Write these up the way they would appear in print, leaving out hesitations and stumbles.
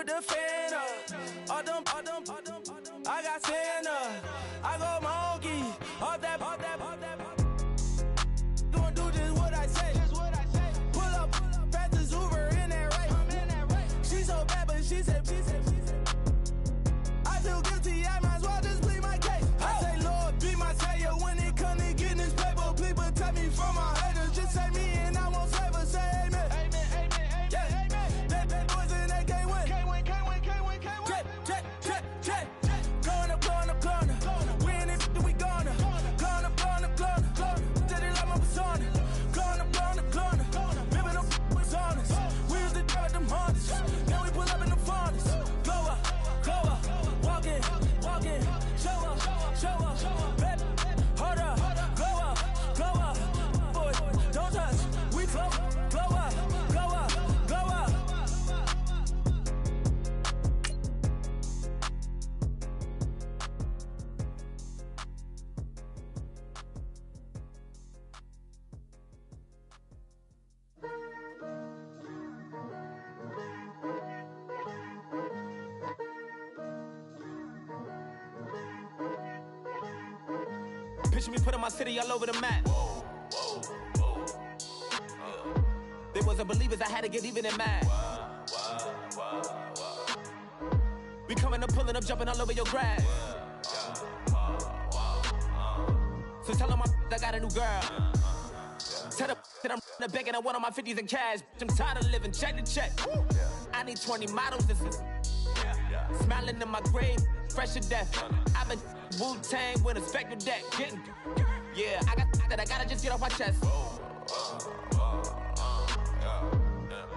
with the fan up. All them, I got Santa. I go monkey. All that. Gonna do just what I say. Pull up, fast as Uber in that race. She so bad, but she said. I feel guilty, I might as well just plead my case. I say, Lord, be my savior when it come to getting this paper. Please protect me from my haters. Just say me and I won't save her. Say amen. Yeah. Bad boys and they can't win. Check. Going up. We in it, we gonna. Going up. Did it like my persona. Going up. Living up was honest. We used to drive them Hondas. Now we pull up in the Fondas. Glow up. Walking. Show up. Baby, hold up. Glow up. Boys, don't touch. We glow up. Picture me putting my city all over the map. They wasn't believers, I had to get even and mad. We coming up, pulling up, jumping all over your grass. So tell them I got a new girl. Tell them that I'm the bank and I want on my 50s in cash. I'm tired of living check to check. I need 20 models, this is smiling in my grave, fresh to death. I've been Wu-Tang with a spectral deck. Yeah, I gotta just get off my chest.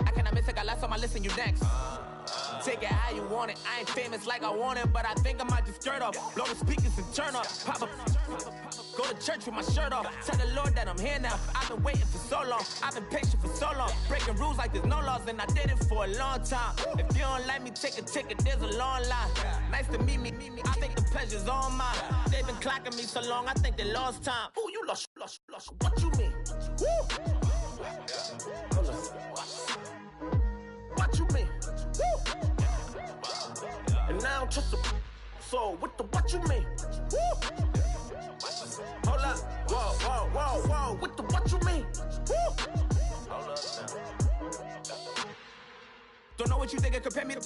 I cannot miss it, got last on my list and you next. Take it how you want it. I ain't famous like I want it, but I think I might just skirt off. Blow the speakers and turn up. Pop up. Go to church with my shirt off. Tell the Lord that I'm here now. I've been waiting for so long. I've been patient for so long. Breaking rules like there's no laws, and I did it for a long time. If you don't like me, take a ticket. There's a long line. Nice to meet me. I think the pleasure's all mine. They've been clocking me so long, I think they lost time. Ooh, you lost. What you mean? Woo! What you mean? Woo! And now I don't trust the so what you mean? Woo! Hold up, whoa, what you mean? Woo! Hold up now. Don't know what you think it compare me to.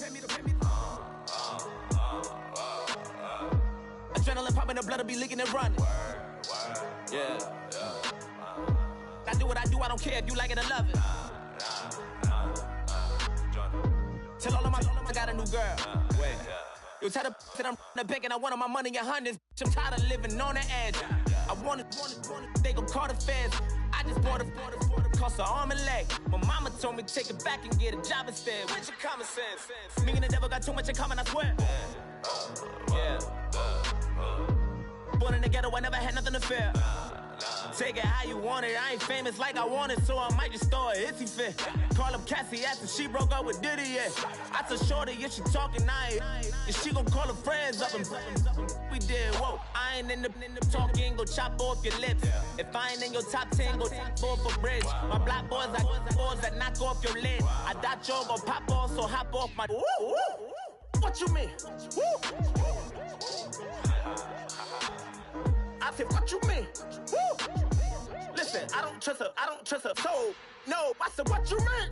Adrenaline popping, the blood will be leaking and running. Yeah. I do what I do, I don't care if you like it or love it. Tell all of my I got a new girl. Wait. You tell the that I'm the bank and I want all my money in hundreds. I'm tired of living on the edge. I want it, they gon' call the feds. I just bought a cost an arm and leg. My mama told me take it back and get a job instead. Where's your common sense? Me and the devil got too much in common, I swear. Yeah. Born in the ghetto, I never had nothing to fear. Take it how you want it. I ain't famous like I want it, so I might just throw a hissy fit. Call up Cassie after she broke up with Diddy, yeah. I told Shorty if she talking, I ain't. And she gon' call her friends up and we did, whoa. I ain't in the talking, go chop off your lips. If I ain't in your top 10, go top 4 for bridge. My black boys like boys that knock off your lid. I thought you gon' pop off, so hop off my. What you mean? I said, what you mean? Woo! Listen, I don't trust her, so, no, I said, what you mean?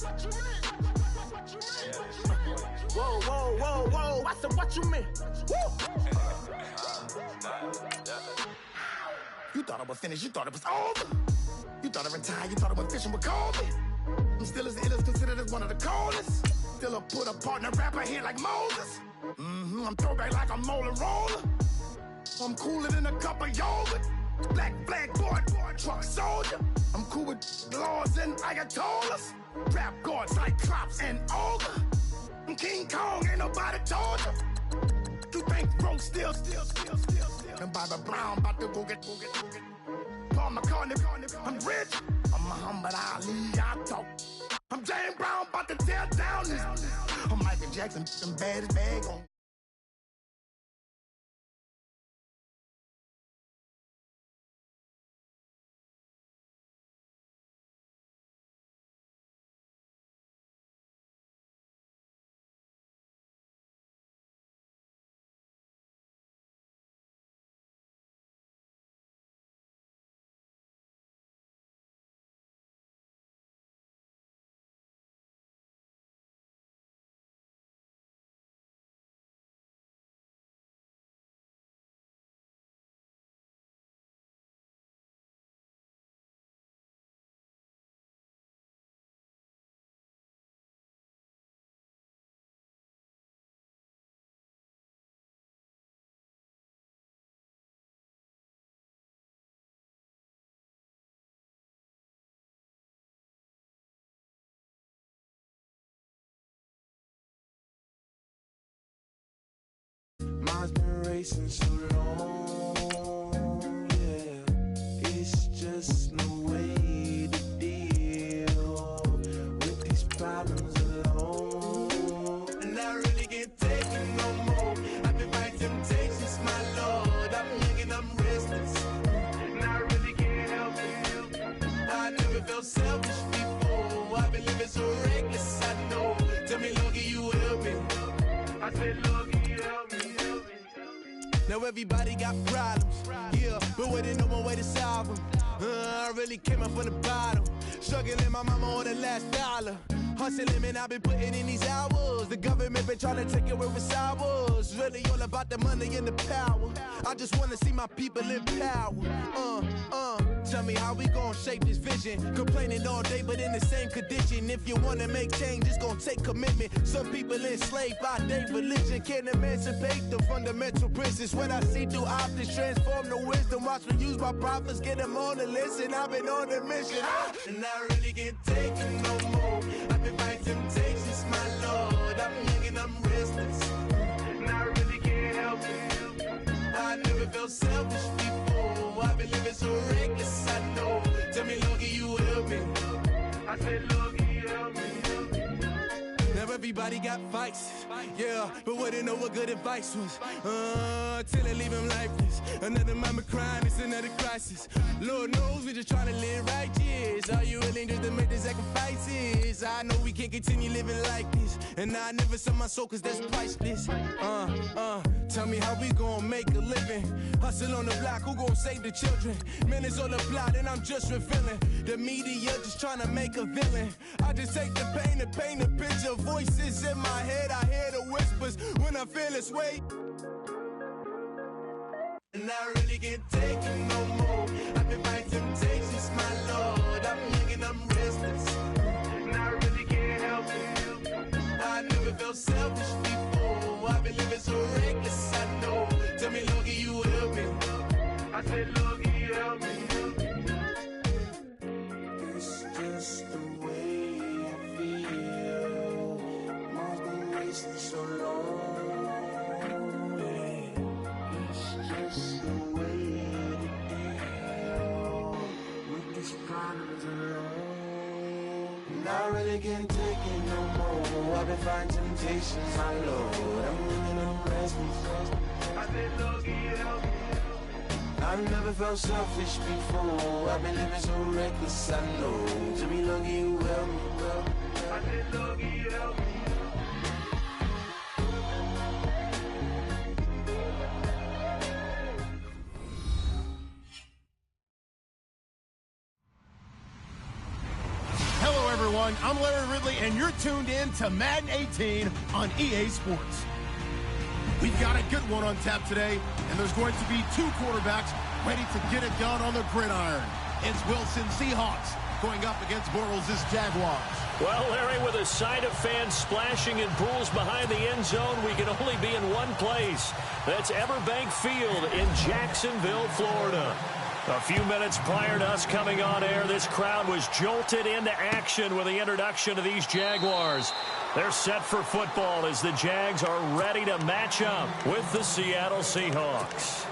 Whoa, I said, what you mean? Woo! You thought I was finished, you thought it was over. You thought I retired, you thought I went fishing with Kobe. I'm still as ill as considered as one of the coldest. Still a put a partner rapper here like Moses. I'm throwback like a molar roller. I'm cooler than a cup of yogurt. Black flag board, truck soldier. I'm cool with laws and Ayatollahs. Rap god, Cyclops and Olga. I'm King Kong, ain't nobody told you. You think Rose still. And Bobby Brown about to go get. Paul McCartney, I'm rich. I'm Muhammad Ali, I talk. I'm James Brown, about to tear down this. I'm Michael Jackson, some baddest bag on. Mine's been racing so long, yeah. It's just no way to deal with these problems alone. And I really can't take it no more. I've been fighting temptations, my Lord. I'm young and I'm restless, and I really can't help it. I never felt selfish before. I've been living so reckless, I know. Tell me, Lord, can you help me? I said, Lord, can you help me? Now everybody got problems, yeah, but waiting no more way to solve them. I really came up from the bottom, struggling my mama on the last dollar. Hustling, man, I've been putting in these hours. The government been trying to take away what's ours. Really all about the money and the power. I just want to see my people in power. Tell me how we gon' shape this vision. Complaining all day, but in the same condition. If you wanna make change, it's gon' take commitment. Some people enslaved by their religion can't emancipate the fundamental principles. When I see through optics, transform the wisdom. Watch me use my prophets, get them on the list, and I've been on a mission. And I really can't take it no more. I've been fighting temptations, my Lord. I'm young and I'm restless, and I really can't help it. I never felt selfish before. I've been living so reckless, I know. Tell me, Lord, can you help me? I said, Lord, can you help me? Now everybody got fights, yeah, but wouldn't know what good advice was. Till they leave him lifeless. Another mama crying, it's another crisis. Lord knows we just trying to live righteous. Are you willing just to make the sacrifices? I know we can't continue living like this, and I never sell my soul cause that's priceless. Tell me how we gon' make a living. Hustle on the block, who gon' save the children? Man, it's all a plot and I'm just revealing. The media just trying to make a villain. I just take the pain and paint a picture. Voices in my head, I hear the whispers when I feel this way. And I really can't take it no more. I've been fighting temptations, my Lord. I'm young and I'm restless, and I really can't help it. I never felt selfish before. I've been living so reckless, I know. Tell me, Lord, can you help me? I said, Lord, can you help me? It's just the way I feel. Mine's been racing so long. Just the way to deal with these problems alone. And I really can't take it no more. I've been fighting temptations, my Lord. I'm living on restless. I said, Lord, can you help me? I've never felt selfish before. I've been living so reckless, I know. To me, Lord, can you help me? I said, Lord, can you help me? I'm Larry Ridley, and you're tuned in to Madden 18 on EA Sports. We've got a good one on tap today, and there's going to be two quarterbacks ready to get it done on the gridiron. It's Wilson Seahawks going up against Bortles' Jaguars. Well, Larry, with a sight of fans splashing in pools behind the end zone, we can only be in one place. That's Everbank Field in Jacksonville, Florida. A few minutes prior to us coming on air, this crowd was jolted into action with the introduction of these Jaguars. They're set for football as the Jags are ready to match up with the Seattle Seahawks.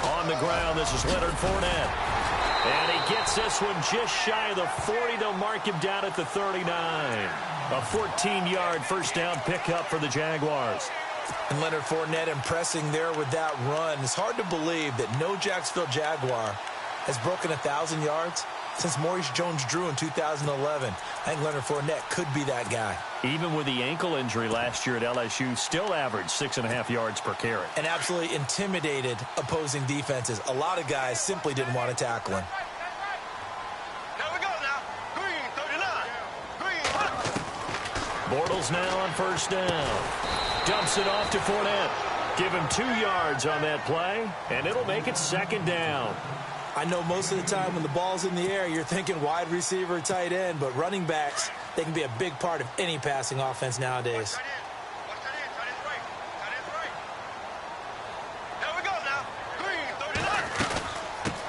On the ground, this is Leonard Fournette. And he gets this one just shy of the 40. They'll mark him down at the 39. A 14-yard first down pickup for the Jaguars. And Leonard Fournette impressing there with that run. It's hard to believe that no Jacksonville Jaguar has broken 1,000 yards since Maurice Jones-Drew in 2011. I think Leonard Fournette could be that guy. Even with the ankle injury last year at LSU, still averaged 6.5 yards per carry. And absolutely intimidated opposing defenses. A lot of guys simply didn't want to tackle him. Bortles now on first down. Dumps it off to Fournette. Give him 2 yards on that play, and it'll make it second down. I know most of the time when the ball's in the air, you're thinking wide receiver, tight end, but running backs, they can be a big part of any passing offense nowadays.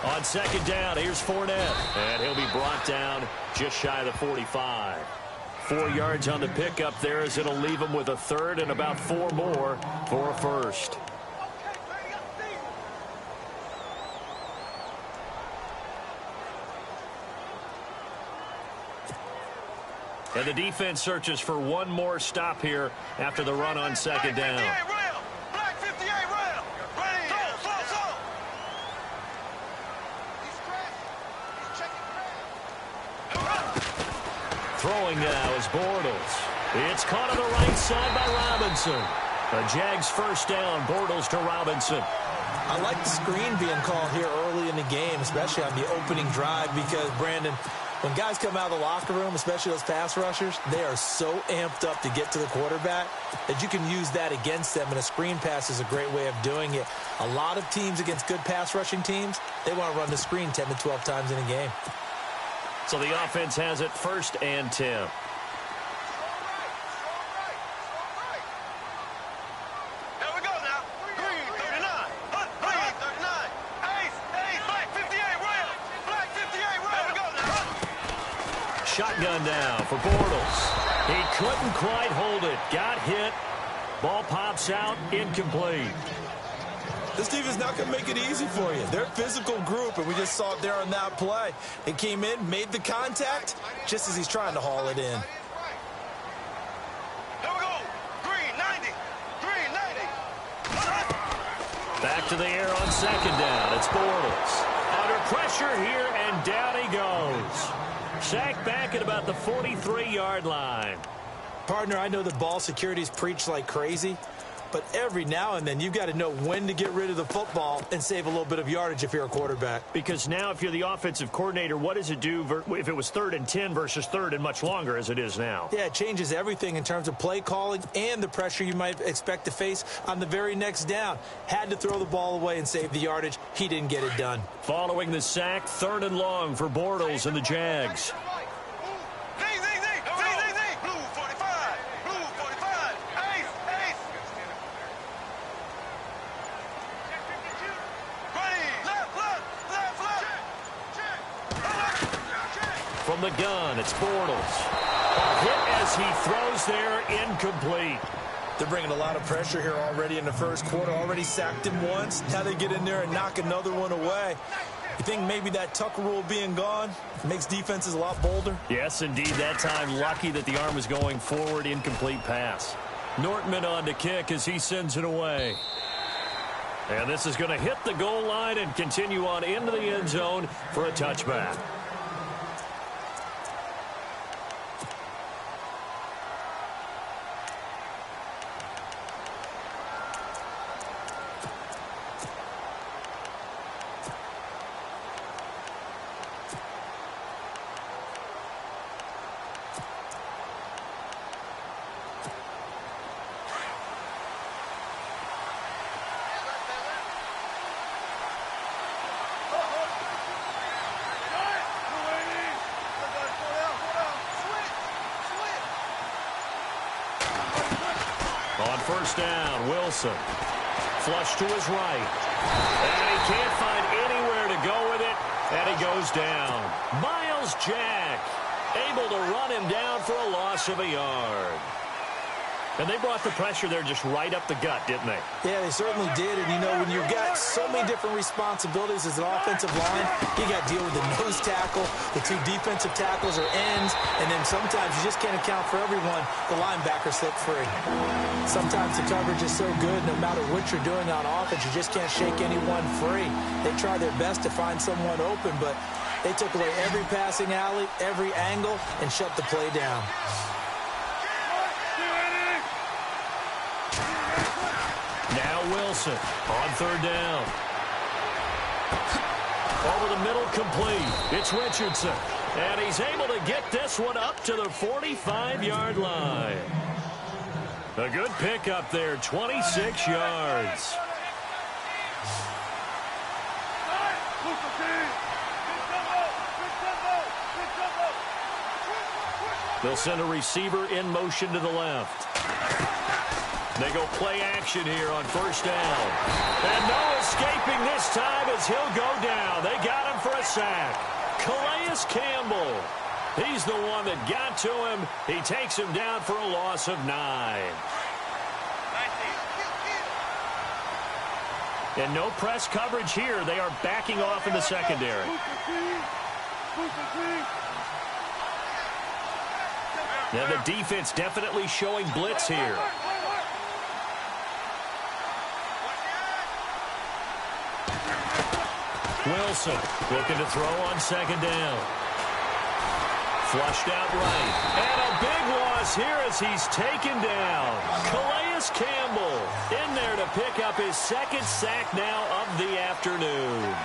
On second down, here's Fournette, and he'll be brought down just shy of the 45. 4 yards on the pickup there as it'll leave him with a third and about 4 more for a first. And the defense searches for one more stop here after the run on second down. Throwing now is Bortles. It's caught on the right side by Robinson. The Jags first down, Bortles to Robinson. I like the screen being called here early in the game, especially on the opening drive, because, Brandon, when guys come out of the locker room, especially those pass rushers, they are so amped up to get to the quarterback that you can use that against them, and a screen pass is a great way of doing it. A lot of teams against good pass rushing teams, they want to run the screen 10 to 12 times in a game. So the offense has it first and 10. Shotgun now for Bortles. He couldn't quite hold it. Got hit. Ball pops out. Incomplete. This defense not going to make it easy for you. They're a physical group, and we just saw it there on that play. He came in, made the contact, just as he's trying to haul it in. Here we go. Green 90. Green 90. Back to the air on second down. It's Bortles. Under pressure here, and down he goes. Sacked back at about the 43-yard line. Partner, I know the ball security is preached like crazy, but every now and then you've got to know when to get rid of the football and save a little bit of yardage if you're a quarterback. Because now if you're the offensive coordinator, what does it do if it was 3rd and 10 versus 3rd and much longer as it is now? Yeah, it changes everything in terms of play calling and the pressure you might expect to face on the very next down. Had to throw the ball away and save the yardage. He didn't get it done. Following the sack, 3rd and long for Bortles and the Jags. From the gun, it's Bortles. A hit as he throws there, incomplete. They're bringing a lot of pressure here already in the first quarter. Already sacked him once. Now they get in there and knock another one away. You think maybe that Tucker rule being gone makes defenses a lot bolder? Yes, indeed. That time, lucky that the arm was going forward. Incomplete pass. Nortman on to kick as he sends it away. And this is going to hit the goal line and continue on into the end zone for a touchback. On first down, Wilson. Flush to his right. And he can't find anywhere to go with it. And he goes down. Miles Jack able to run him down for a loss of a yard. And they brought the pressure there just right up the gut, didn't they? Yeah, they certainly did. And, you know, when you've got so many different responsibilities as an offensive line, you got to deal with the nose tackle, the 2 defensive tackles or ends, and then sometimes you just can't account for everyone. The linebacker slipped free. Sometimes the coverage is so good, no matter what you're doing on offense, you just can't shake anyone free. They try their best to find someone open, but They took away every passing alley, every angle, and shut the play down. Now Wilson on third down. Over the middle, complete. It's Richardson. And he's able to get this one up to the 45-yard line. A good pick up there, 26 yards. They'll send a receiver in motion to the left. They go play action here on first down. And no escaping this time as he'll go down. They got him for a sack. Calais Campbell. He's the one that got to him. He takes him down for a loss of 9. And no press coverage here. They are backing off in the secondary. Now the defense definitely showing blitz here. Wilson looking to throw on second down. Flushed out right. And a big loss here as he's taken down. Calais Campbell in there to pick up his second sack now of the afternoon.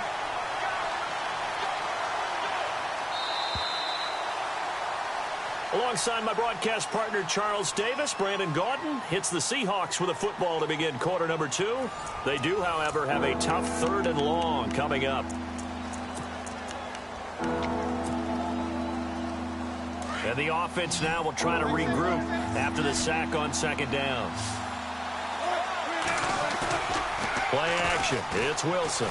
Alongside my broadcast partner, Charles Davis, Brandon Gaudin hits the Seahawks with a football to begin quarter number 2. They do, however, have a tough third and long coming up. And the offense now will try to regroup after the sack on second down. Play action. It's Wilson.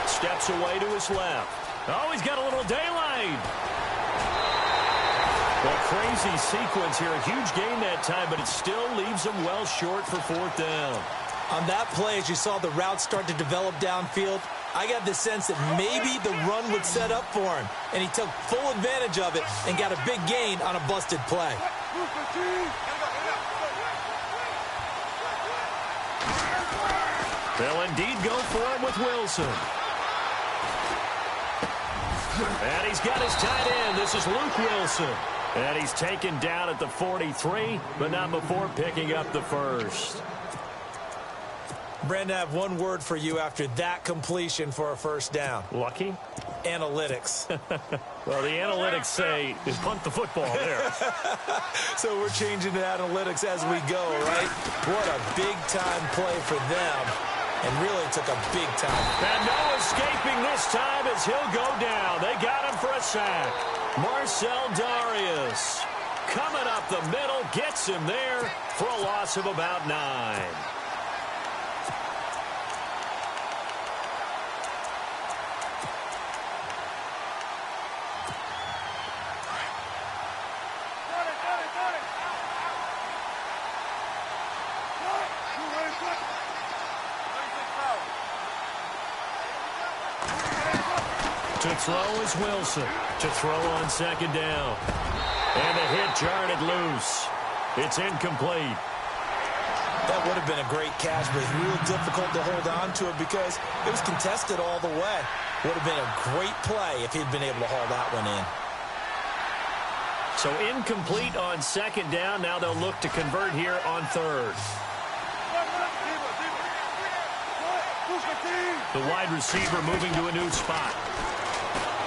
Steps away to his left. Oh, he's got a little daylight. Well, crazy sequence here. A huge gain that time, but it still leaves him well short for fourth down. On that play, as you saw the route start to develop downfield, I got the sense that maybe the run would set up for him, and he took full advantage of it and got a big gain on a busted play. They'll indeed go for it with Wilson. And he's got his tight end. This is Luke Wilson. And he's taken down at the 43, but not before picking up the first. Brandon, I have one word for you after that completion for a first down. Lucky? Analytics. Well, the analytics say is punt the football there. So we're changing to analytics as we go, right? What a big-time play for them. And really took a big time. And no escaping this time as he'll go down. They got him for a sack. Marcel Darius coming up the middle, gets him there for a loss of about 9. To throw is Wilson. To throw on second down. And the hit jarred it loose. It's incomplete. That would have been a great catch, but it's real difficult to hold on to it because it was contested all the way. Would have been a great play if he'd been able to haul that one in. So incomplete on second down. Now they'll look to convert here on third. The wide receiver moving to a new spot.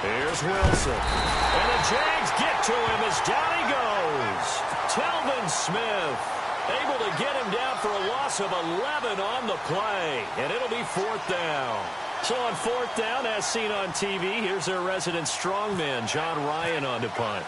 Here's Wilson. And the Jags get to him as down he goes. Telvin Smith able to get him down for a loss of 11 on the play. And it'll be fourth down. So on fourth down, as seen on TV, here's their resident strongman, John Ryan, on to punt.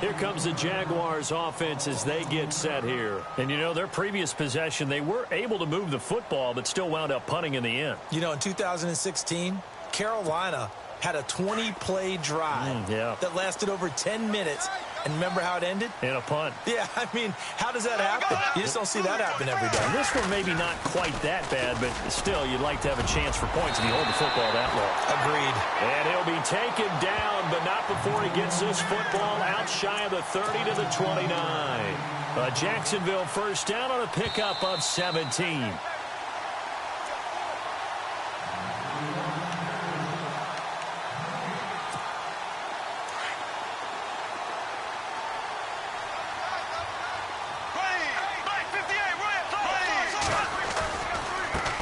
Here comes the Jaguars offense as they get set here. And, you know, their previous possession, they were able to move the football, but still wound up punting in the end. You know, in 2016, Carolina had a 20-play drive that lasted over 10 minutes, And remember how it ended? In a punt. Yeah, I mean, how does that happen? You just don't see that happen every day. And this one maybe not quite that bad, but still, you'd like to have a chance for points if you hold the football that long. Agreed. And he'll be taken down, but not before he gets this football out shy of the 30 to the 29. A Jacksonville first down on a pickup of 17.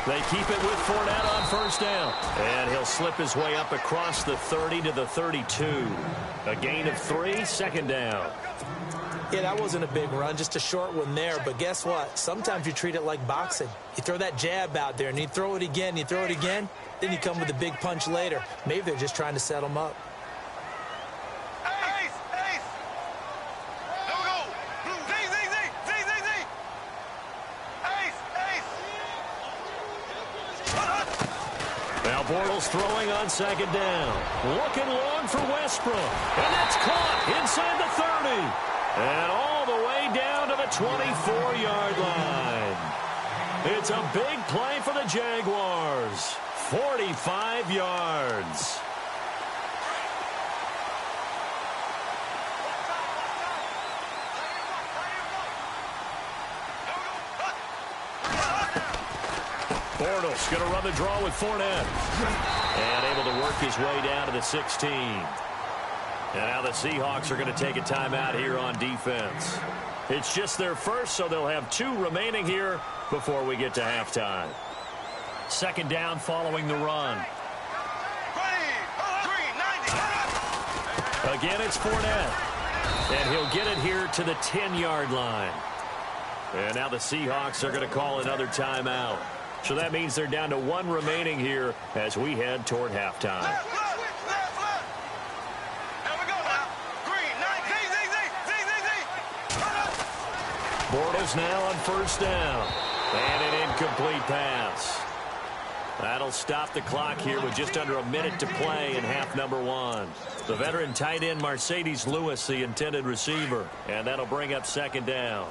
They keep it with Fournette on first down. And he'll slip his way up across the 30 to the 32. A gain of 3, second down. Yeah, that wasn't a big run, just a short one there. But guess what? Sometimes you treat it like boxing. You throw that jab out there, and you throw it again, then you come with a big punch later. Maybe they're just trying to set him up. Bortles throwing on second down. Looking long for Westbrook. And that's caught inside the 30. And all the way down to the 24-yard line. It's a big play for the Jaguars. 45 yards. Bortles going to run the draw with Fournette. And able to work his way down to the 16. And now the Seahawks are going to take a timeout here on defense. It's just their first, so they'll have 2 remaining here before we get to halftime. Second down following the run. Again, it's Fournette. And he'll get it here to the 10-yard line. And now the Seahawks are going to call another timeout. So that means they're down to 1 remaining here as we head toward halftime. Bortles now on first down. And an incomplete pass. That'll stop the clock here with just under a minute to play in half number 1. The veteran tight end Mercedes Lewis, the intended receiver. And that'll bring up second down.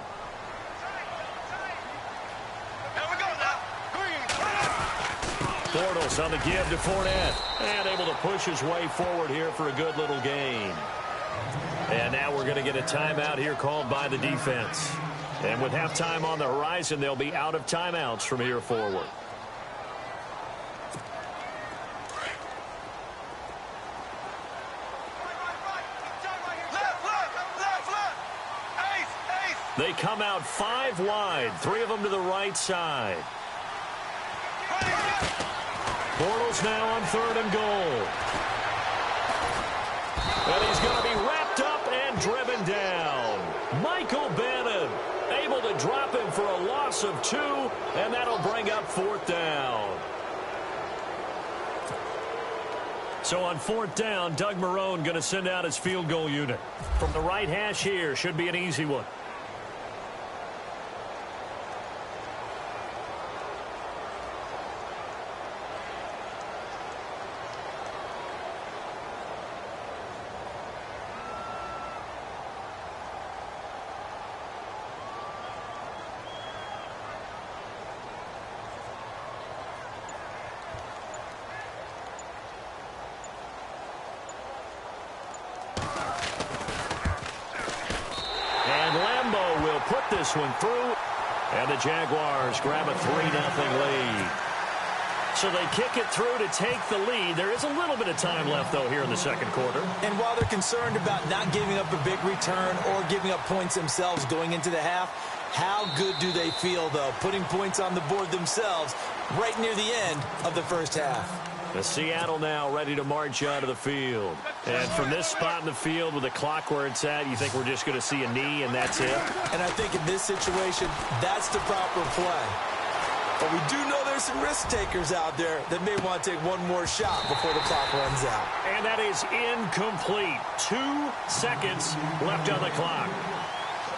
Bortles on the give to Fournette. And able to push his way forward here for a good little gain. And now we're going to get a timeout here called by the defense. And with halftime on the horizon, they'll be out of timeouts from here forward. They come out 5 wide, 3 of them to the right side. Bortles now on 3rd and goal. And he's going to be wrapped up and driven down. Michael Bannon able to drop him for a loss of 2, and that'll bring up 4th down. So on 4th down, Doug Marrone going to send out his field goal unit. From the right hash here, should be an easy one. This one through, and the Jaguars grab a 3-0 lead. So they kick it through to take the lead. There is a little bit of time left, though, here in the second quarter. And while they're concerned about not giving up a big return or giving up points themselves going into the half, how good do they feel, though, putting points on the board themselves right near the end of the first half? The Seattle now ready to march out of the field. And from this spot in the field with the clock where it's at, you think we're just going to see a knee and that's it? And I think in this situation, that's the proper play. But we do know there's some risk takers out there that may want to take one more shot before the clock runs out. And that is incomplete. 2 seconds left on the clock.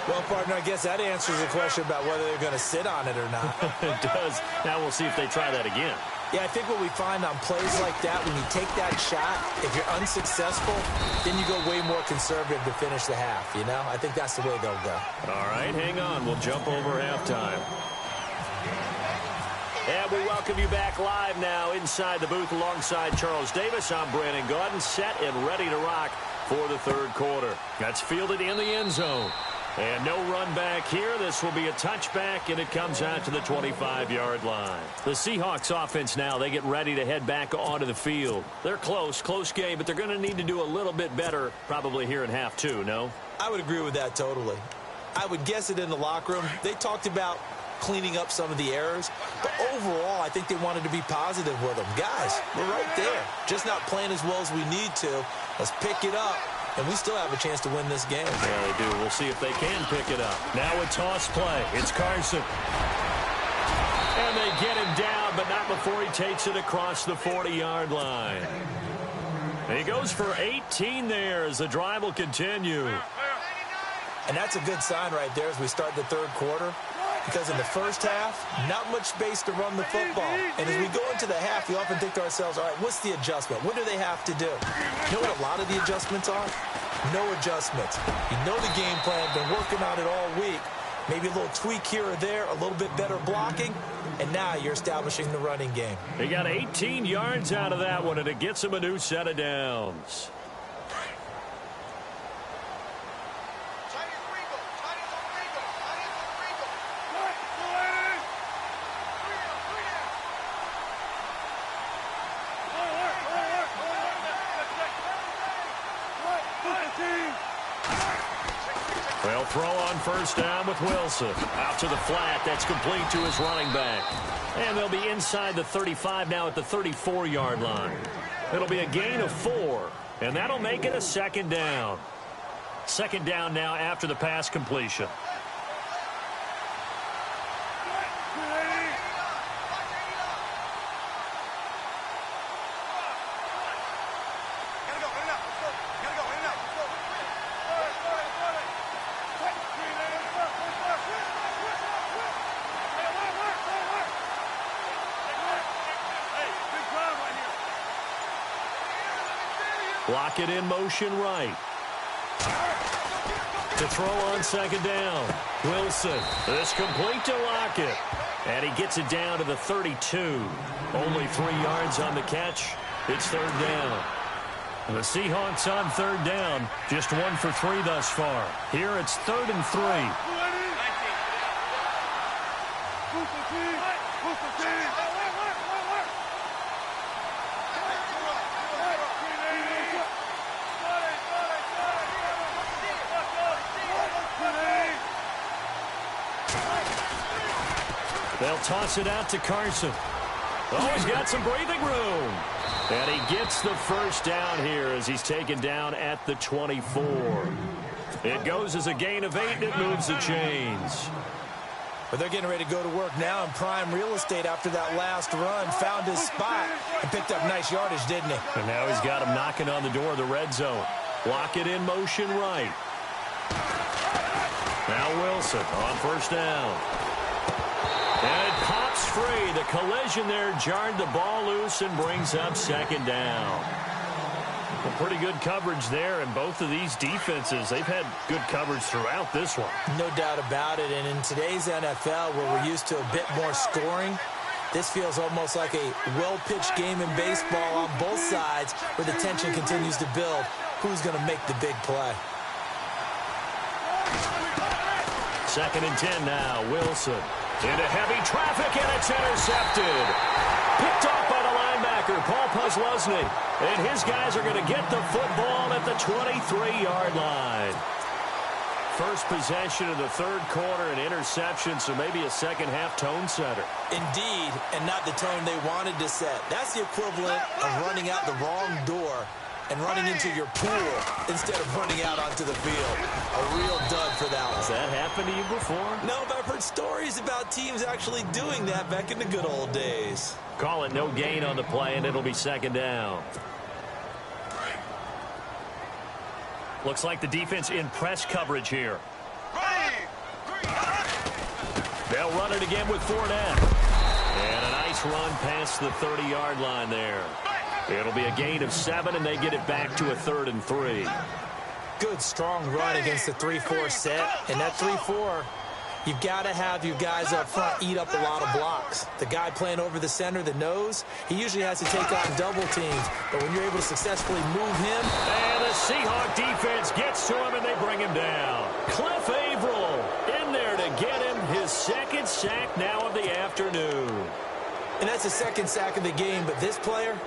Well, partner, I guess that answers the question about whether they're going to sit on it or not. It does. Now we'll see if they try that again. Yeah, I think what we find on plays like that, when you take that shot, if you're unsuccessful, then you go way more conservative to finish the half, you know? I think that's the way they'll go. All right, hang on. We'll jump over halftime. And we welcome you back live now inside the booth alongside Charles Davis. I'm Brandon Gaudin, set and ready to rock for the third quarter. That's fielded in the end zone. And no run back here. This will be a touchback, and it comes out to the 25-yard line. The Seahawks offense now, they get ready to head back onto the field. They're close game, but they're going to need to do a little bit better probably here in half two, no? I would agree with that totally. I would guess it in the locker room. They talked about cleaning up some of the errors, but overall, I think they wanted to be positive with them. Guys, we're right there. Just not playing as well as we need to. Let's pick it up. And we still have a chance to win this game. Yeah, they do. We'll see if they can pick it up. Now a toss play. It's Carson. And they get him down, but not before he takes it across the 40-yard line. He goes for 18 there as the drive will continue. And that's a good sign right there as we start the third quarter. Because in the first half, not much space to run the football. And as we go into the half, we often think to ourselves, all right, what's the adjustment? What do they have to do? You know what a lot of the adjustments are? No adjustments. You know the game plan, been working on it all week. Maybe a little tweak here or there, a little bit better blocking, and now you're establishing the running game. He got 18 yards out of that one, and it gets him a new set of downs. They'll throw on first down with Wilson. Out to the flat. That's complete to his running back. And they'll be inside the 35 now at the 34-yard line. It'll be a gain of 4, and that'll make it a second down. Second down now after the pass completion. Lockett in motion right. To throw on second down. Wilson. This complete to Lockett. And he gets it down to the 32. Only 3 yards on the catch. It's third down. The Seahawks on third down. Just 1 for 3 thus far. Here it's 3rd and 3. They'll toss it out to Carson. Oh, he's got some breathing room. And he gets the first down here as he's taken down at the 24. It goes as a gain of 8, and it moves the chains. But they're getting ready to go to work now in prime real estate after that last run. Found his spot and picked up nice yardage, didn't he? And now he's got him knocking on the door of the red zone. Lockett in motion right. Now Wilson on first down. And it pops free. The collision there jarred the ball loose and brings up second down. Well, pretty good coverage there, and both of these defenses, they've had good coverage throughout this one. No doubt about it, and in today's NFL, where we're used to a bit more scoring, this feels almost like a well-pitched game in baseball on both sides where the tension continues to build. Who's going to make the big play? 2nd and 10 now. Wilson into heavy traffic, and it's intercepted. Picked off by the linebacker, Paul Posluszny. And his guys are going to get the football at the 23-yard line. First possession of the third quarter, an interception, so maybe a second-half tone setter. Indeed, and not the tone they wanted to set. That's the equivalent of running out the wrong door and running into your pool instead of running out onto the field. A real dud for that one. Has that happened to you before? No, but I've heard stories about teams actually doing that back in the good old days. Call it no gain on the play, and it'll be second down. Looks like the defense in press coverage here. They'll run it again with Fournette. And a nice run past the 30-yard line there. It'll be a gain of 7, and they get it back to a 3rd and 3. Good, strong run against the 3-4 set. And that 3-4, you've got to have your guys up front eat up a lot of blocks. The guy playing over the center, the nose, he usually has to take on double teams. But when you're able to successfully move him. And the Seahawk defense gets to him, and they bring him down. Cliff Averill in there to get him his 2nd sack now of the afternoon. And that's the 2nd sack of the game. But this player,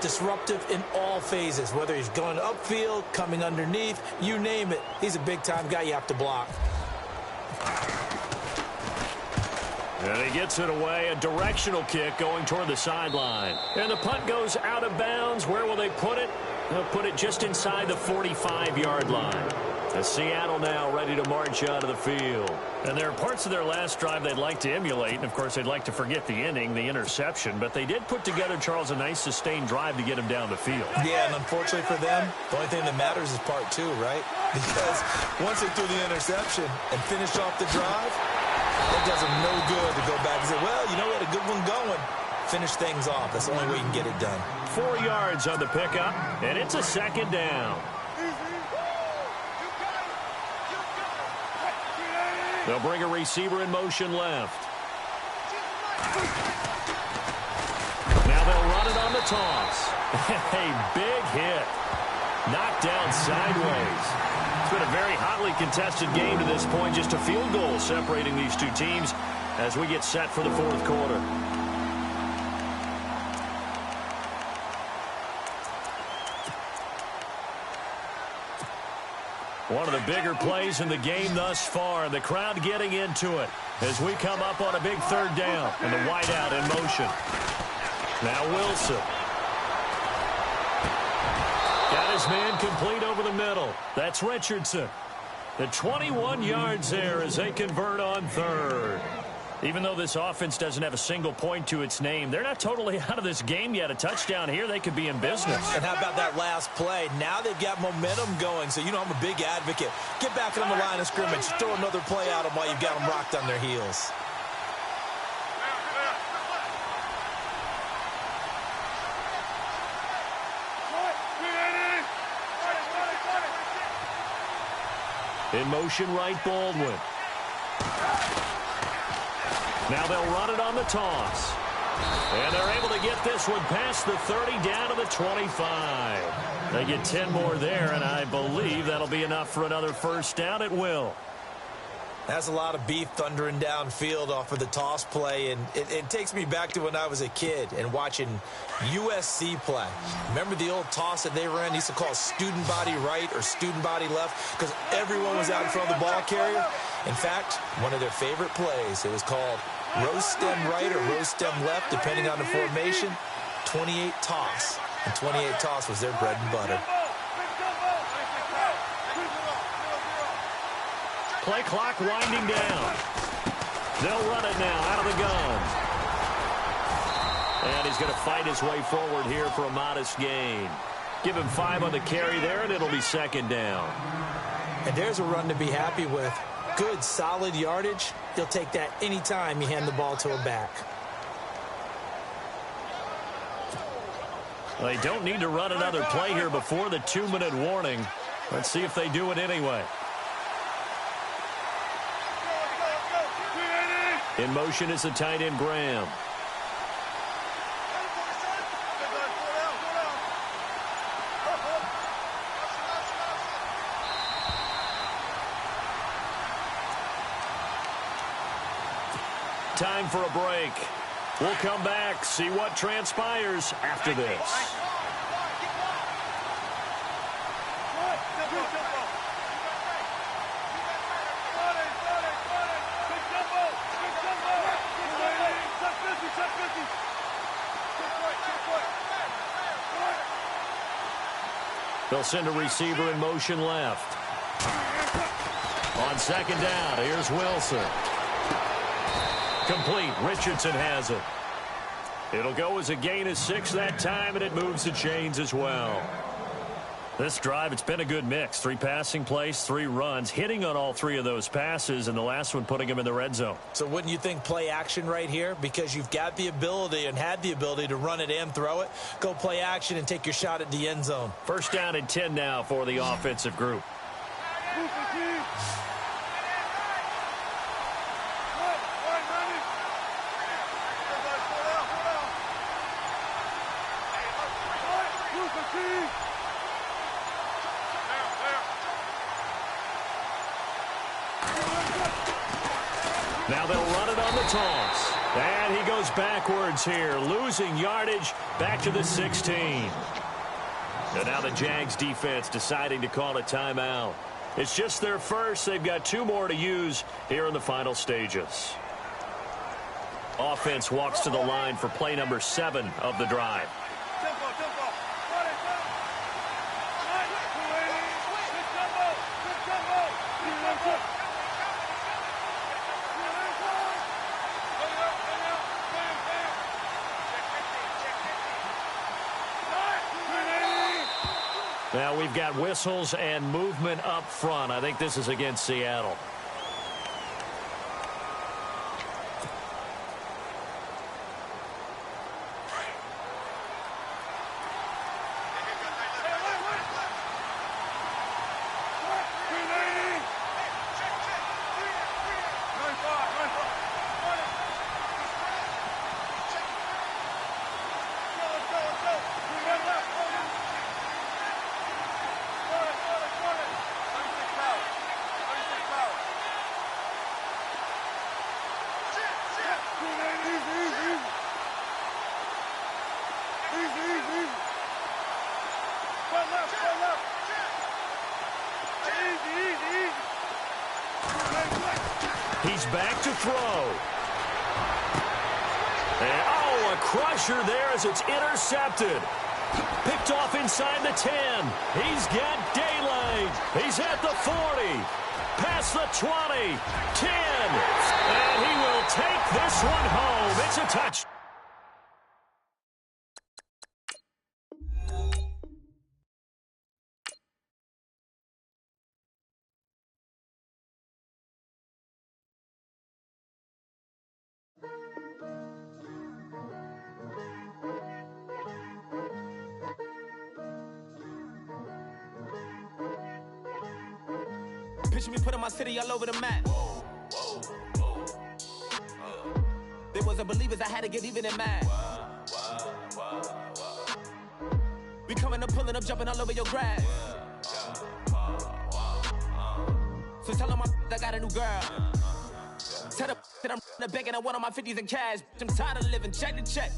disruptive in all phases, whether he's going upfield, coming underneath, you name it. He's a big-time guy you have to block. And he gets it away, a directional kick going toward the sideline. And the punt goes out of bounds. Where will they put it? They'll put it just inside the 45-yard line. As Seattle now ready to march out of the field. And there are parts of their last drive they'd like to emulate. And, of course, they'd like to forget the inning, the interception. But they did put together, Charles, a nice sustained drive to get him down the field. Yeah, and unfortunately for them, the only thing that matters is part 2, right? Because once they threw the interception and finished off the drive, it does them no good to go back and say, well, you know, we had a good one going. Finish things off. That's the only way you can get it done. 4 yards on the pickup, and it's a 2nd down. They'll bring a receiver in motion left. Now they'll run it on the toss. A big hit. Knocked down sideways. It's been a very hotly contested game to this point. Just a field goal separating these two teams as we get set for the 4th quarter. One of the bigger plays in the game thus far. The crowd getting into it as we come up on a big 3rd down. And the wideout in motion. Now Wilson. Got his man complete over the middle. That's Richardson. The 21 yards there as they convert on 3rd. Even though this offense doesn't have a single point to its name, they're not totally out of this game yet. A touchdown here, they could be in business. And how about that last play? Now they've got momentum going, so you know I'm a big advocate. Get back on the line of scrimmage. Throw another play at them while you've got them rocked on their heels. In motion right, Baldwin. Now they'll run it on the toss. And they're able to get this one past the 30 down to the 25. They get 10 more there, and I believe that'll be enough for another 1st down. It will. That's a lot of beef thundering downfield off of the toss play, and it takes me back to when I was a kid and watching USC play. Remember the old toss that they ran? They used to call student body right or student body left because everyone was out in front of the ball carrier. In fact, one of their favorite plays, it was called roast stem right or roast stem left, depending on the formation. 28 toss, and 28 toss was their bread and butter. Play clock winding down. They'll run it now out of the gun. And he's going to fight his way forward here for a modest gain. Give him 5 on the carry there, and it'll be 2nd down. And there's a run to be happy with. Good, solid yardage. He'll take that anytime you hand the ball to a back. They don't need to run another play here before the 2-minute warning. Let's see if they do it anyway. In motion is the tight end, Graham. Time for a break. We'll come back, see what transpires after this. They'll send a receiver in motion left. On 2nd down, here's Wilson. Complete. Richardson has it. It'll go as a gain of 6 that time, and it moves the chains as well. This drive, it's been a good mix. 3 passing plays, 3 runs, hitting on all 3 of those passes, and the last one putting him in the red zone. So wouldn't you think play action right here? Because you've got the ability and had the ability to run it and throw it. Go play action and take your shot at the end zone. First down and 10 now for the offensive group. Now they'll run it on the toss. And he goes backwards here, losing yardage back to the 16. And now the Jags defense deciding to call a timeout. It's just their first. They've got 2 more to use here in the final stages. Offense walks to the line for play number 7 of the drive. Now we've got whistles and movement up front. I think this is against Seattle. He's back to throw. And, oh, a crusher there as it's intercepted. Picked off inside the 10. He's got daylight. He's at the 40. Past the 20. 10. And he will take this one home. It's a touch. Picture me putting my city all over the map. They wasn't believers, I had to get even and mad. We coming up, pulling up, jumping all over your grass. So tell them I got a new girl. Tell them that I'm in the bank and I want on my 50s in cash. I'm tired of living check to check.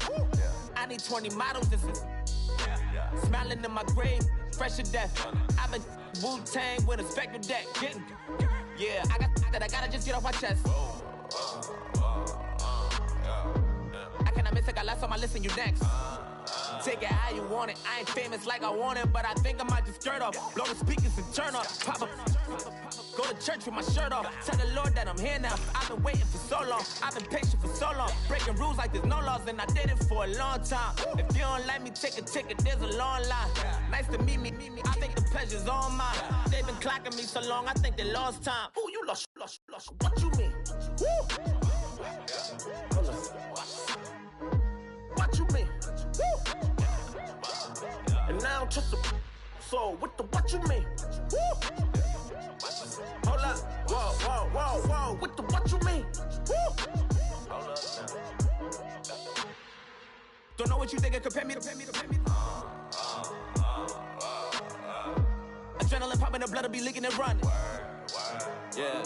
I need 20 models, this is smiling in my grave, fresh to death. I've been Wu-Tang with a spectral deck. Yeah, I got that I gotta just get off my chest. I cannot miss it, got last on my list and you next. Take it how you want it. I ain't famous like I want it, but I think I might just skirt off. Blow the speakers and turn up. Pop up. Go to church with my shirt off. Tell the Lord that I'm here now. I've been waiting for so long. I've been patient for so long. Breaking rules like there's no laws, and I did it for a long time. If you don't like me, take a ticket. There's a long line. Nice to meet me. I think the pleasure's all mine. They've been clocking me so long, I think they lost time. Ooh, you lost. What you mean? Woo! What you mean? Woo! And now I'm just a so what you mean? Woo! Hold up, whoa, what you mean? Woo! Hold up now. Don't know what you think, compare me to. Adrenaline popping, the blood will be leaking and running. Yeah.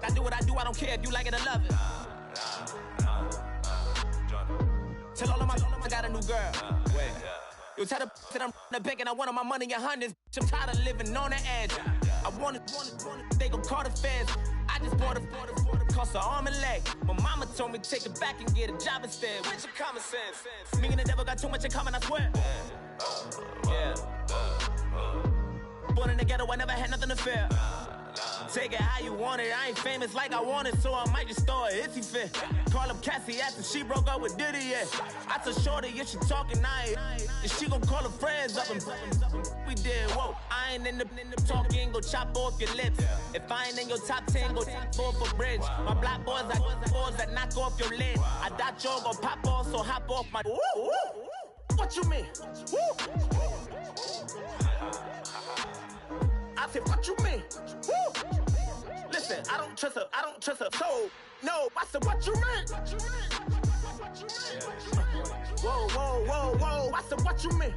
I do what I do, I don't care if you like it or love it. Tell all of my I got a new girl. Wait. You tell the that I'm in the bank and I want my money in hundreds. I'm tired of living on the edge. I want it, they gon' call the feds. I just bought a cost an arm and leg. My mama told me take it back and get a job instead. Where's your common sense? Me and the devil got too much in common, I swear. Yeah. Born in the ghetto, I never had nothing to fear. Take it how you want it. I ain't famous like I want it, so I might just store it if he fit. Call up Cassie after she broke up with Diddy, yeah. I told Shorty if she talking, and she gon' call her friends up and we did. Whoa, I ain't in the talking, go chop off your lips. If I ain't in your top 10, go top 4 for bridge. My black boys like boys that knock off your lid. I thought y'all gon' pop off, so hop off my. What you mean? I said, what you mean? Listen, I don't trust her, so no. I said, what you mean? Whoa. I said, what you mean?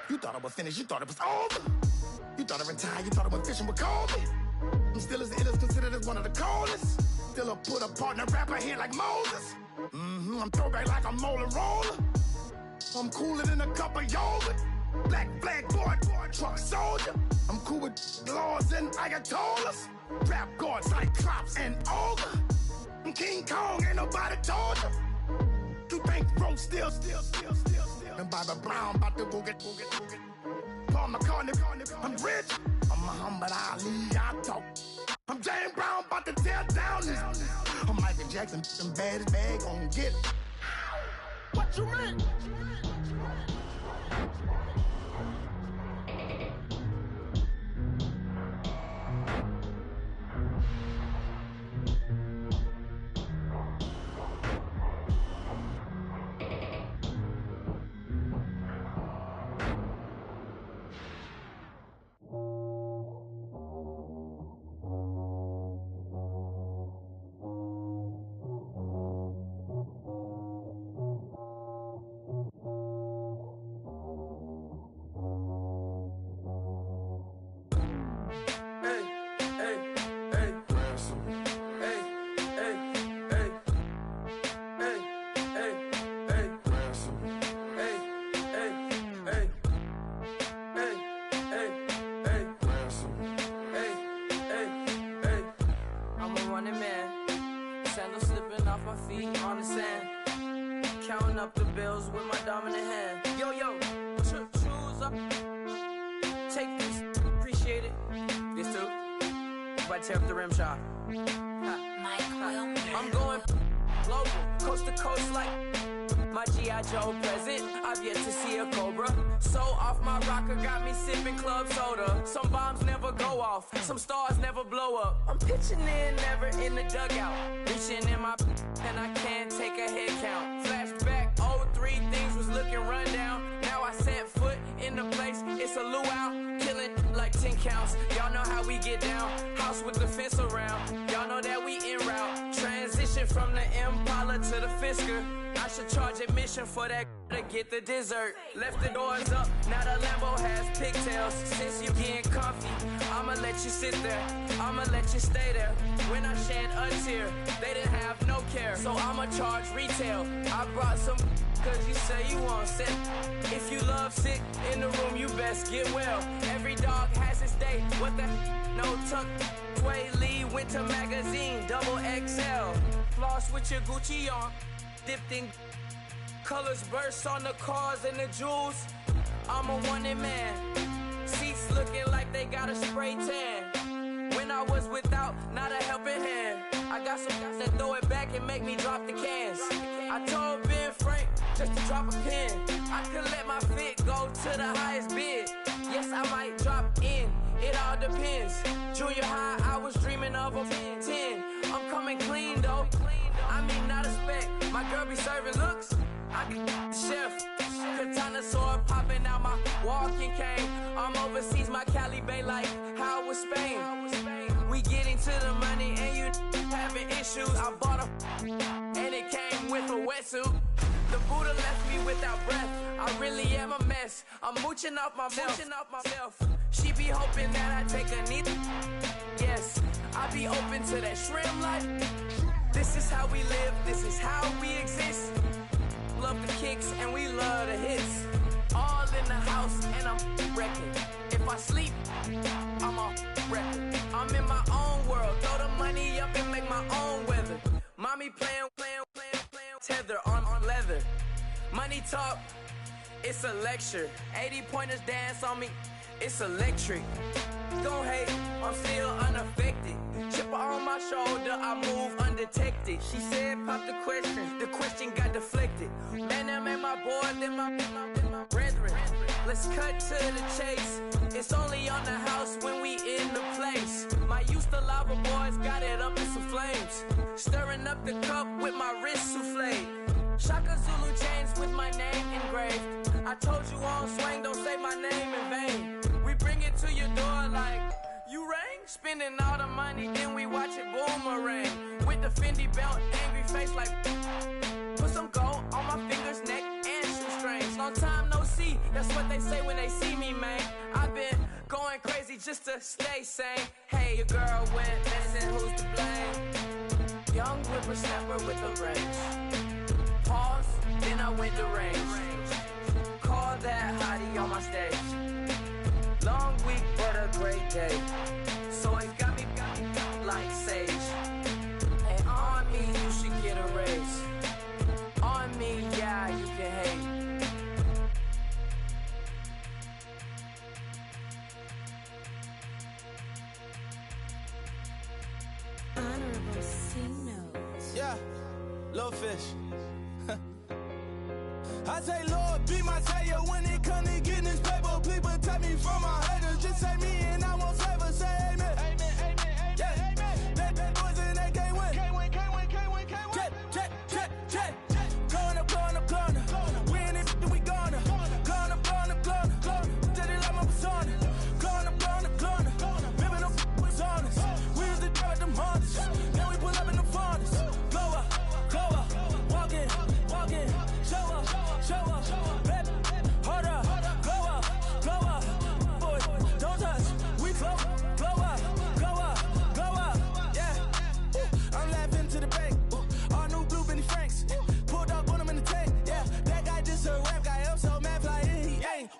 You thought I was finished, you thought it was over. You thought I retired, you thought I went fishing with Kobe. I'm still as ill as considered as one of the coldest. Still a put a partner rapper here like Moses. I'm throwback like a molar roller. I'm cooler than a cup of yogurt. Black flag boy, truck soldier. I'm cool with laws and Ayatollahs. Rap god, Cyclops and Olga. I'm King Kong, ain't nobody told you. You think Rose still. And Bobby Brown about to go get. Paul McCartney, I'm rich. I'm Muhammad Ali, I talk. I'm James Brown, about to tear down this. I'm Michael Jackson, them bad as bad gon' get. What you mean? Tear up the rim shot. I'm going global, coast to coast like my G.I. Joe present. I've yet to see a Cobra. So off my rocker, got me sipping club soda. Some bombs never go off, some stars never blow up. I'm pitching in, never in the dugout. Reaching in my and I can't take a head count. Flashback, 03, things was looking rundown. Now I set foot in the place, it's a luau. Killing like 10 counts. Y'all know how we get down. House with the fence around. Y'all know that we en route. Transition from the Impala to the Fisker. I should charge admission for that to get the dessert. Left the doors up, now the Lambo has pigtails. Since you getting comfy, I'ma let you sit there. I'ma let you stay there. When I shed a tear, they didn't have no care. So I'ma charge retail. I brought some cause you say you want sit. If you love sick in the room, you best get well. Every dog has its day. What the no tuck. Sway Lee, Winter Magazine, double XL. Floss with your Gucci on. Dipped in colors burst on the cars and the jewels. I'm a wanted man. Seats looking like they got a spray tan. When I was without, not a helping hand. I got some guys that throw it back and make me drop the cans. I told Ben Frank just to drop a pin. I could let my fit go to the highest bid. Yes, I might drop in. It all depends. Junior high, I was dreaming of a 10. I'm coming clean though. I mean, not a spec. My girl be serving looks. I can the chef. Katana sword popping out my walking cane. I'm overseas, my Cali Bay life. How was Spain? We getting to the money and you having issues. I bought a and it came with a wetsuit. The Buddha left me without breath. I really am a mess. I'm mooching off myself. She be hoping that I take a knee. Yes, I be open to that shrimp life. This is how we live, this is how we exist. Love the kicks and we love the hits. All in the house and I'm wrecking. If I sleep, I'm off record. I'm in my own world, throw the money up and make my own weather. Mommy playing tether on leather. Money talk, it's a lecture. 80-pointers dance on me, it's electric. Don't hate, I'm still unaffected. Chipper on my shoulder, I move undetected. She said, pop the question got deflected. Man, that made my boy, then my brethren. Let's cut to the chase. It's only on the house when we in the place. My used to lava boys got it up in some flames. Stirring up the cup with my wrist souffle. Shaka Zulu chains with my name engraved. I told you on swing, don't say my name in vain. We bring it to your door like, you rang? Spending all the money, then we watch it boomerang. With the Fendi belt, angry face like, put some gold on my fingers, neck, and shoestrings. Long time no see, that's what they say when they see me, man. I've been going crazy just to stay sane. Hey, your girl went missing, who's to blame? Young whippersnapper with a range. Pause, then I went to range. Call that hottie on my stage. Long week, but a great day. So it got me like sage. And on me, you should get a raise. On me, yeah, you can hate. Honorable C-Notes. Yeah, little fish. I say, Lord, be my savior when it come to getting this paper. Please protect me from my haters. Just say me and I won't save her. Say amen. Amen, amen, amen, yeah. Amen. That boys and they can't win. Can't win, can't win, can't win, can't win. Check. Gonna. We in it, we gonna. Gonna. Tell it like my persona. Gonna. Remember them was honest. We used to drive them Hondas. Now we pull up in the Fondas. Go up. Walk in. Show up, baby, hold up, go up, boy, don't touch, we flow up, yeah, I'm laughing to the bank, all new blue Benny Franks, pulled up on him in the tank, yeah, that guy just a rap guy, I'm so mad, fly in, he ain't,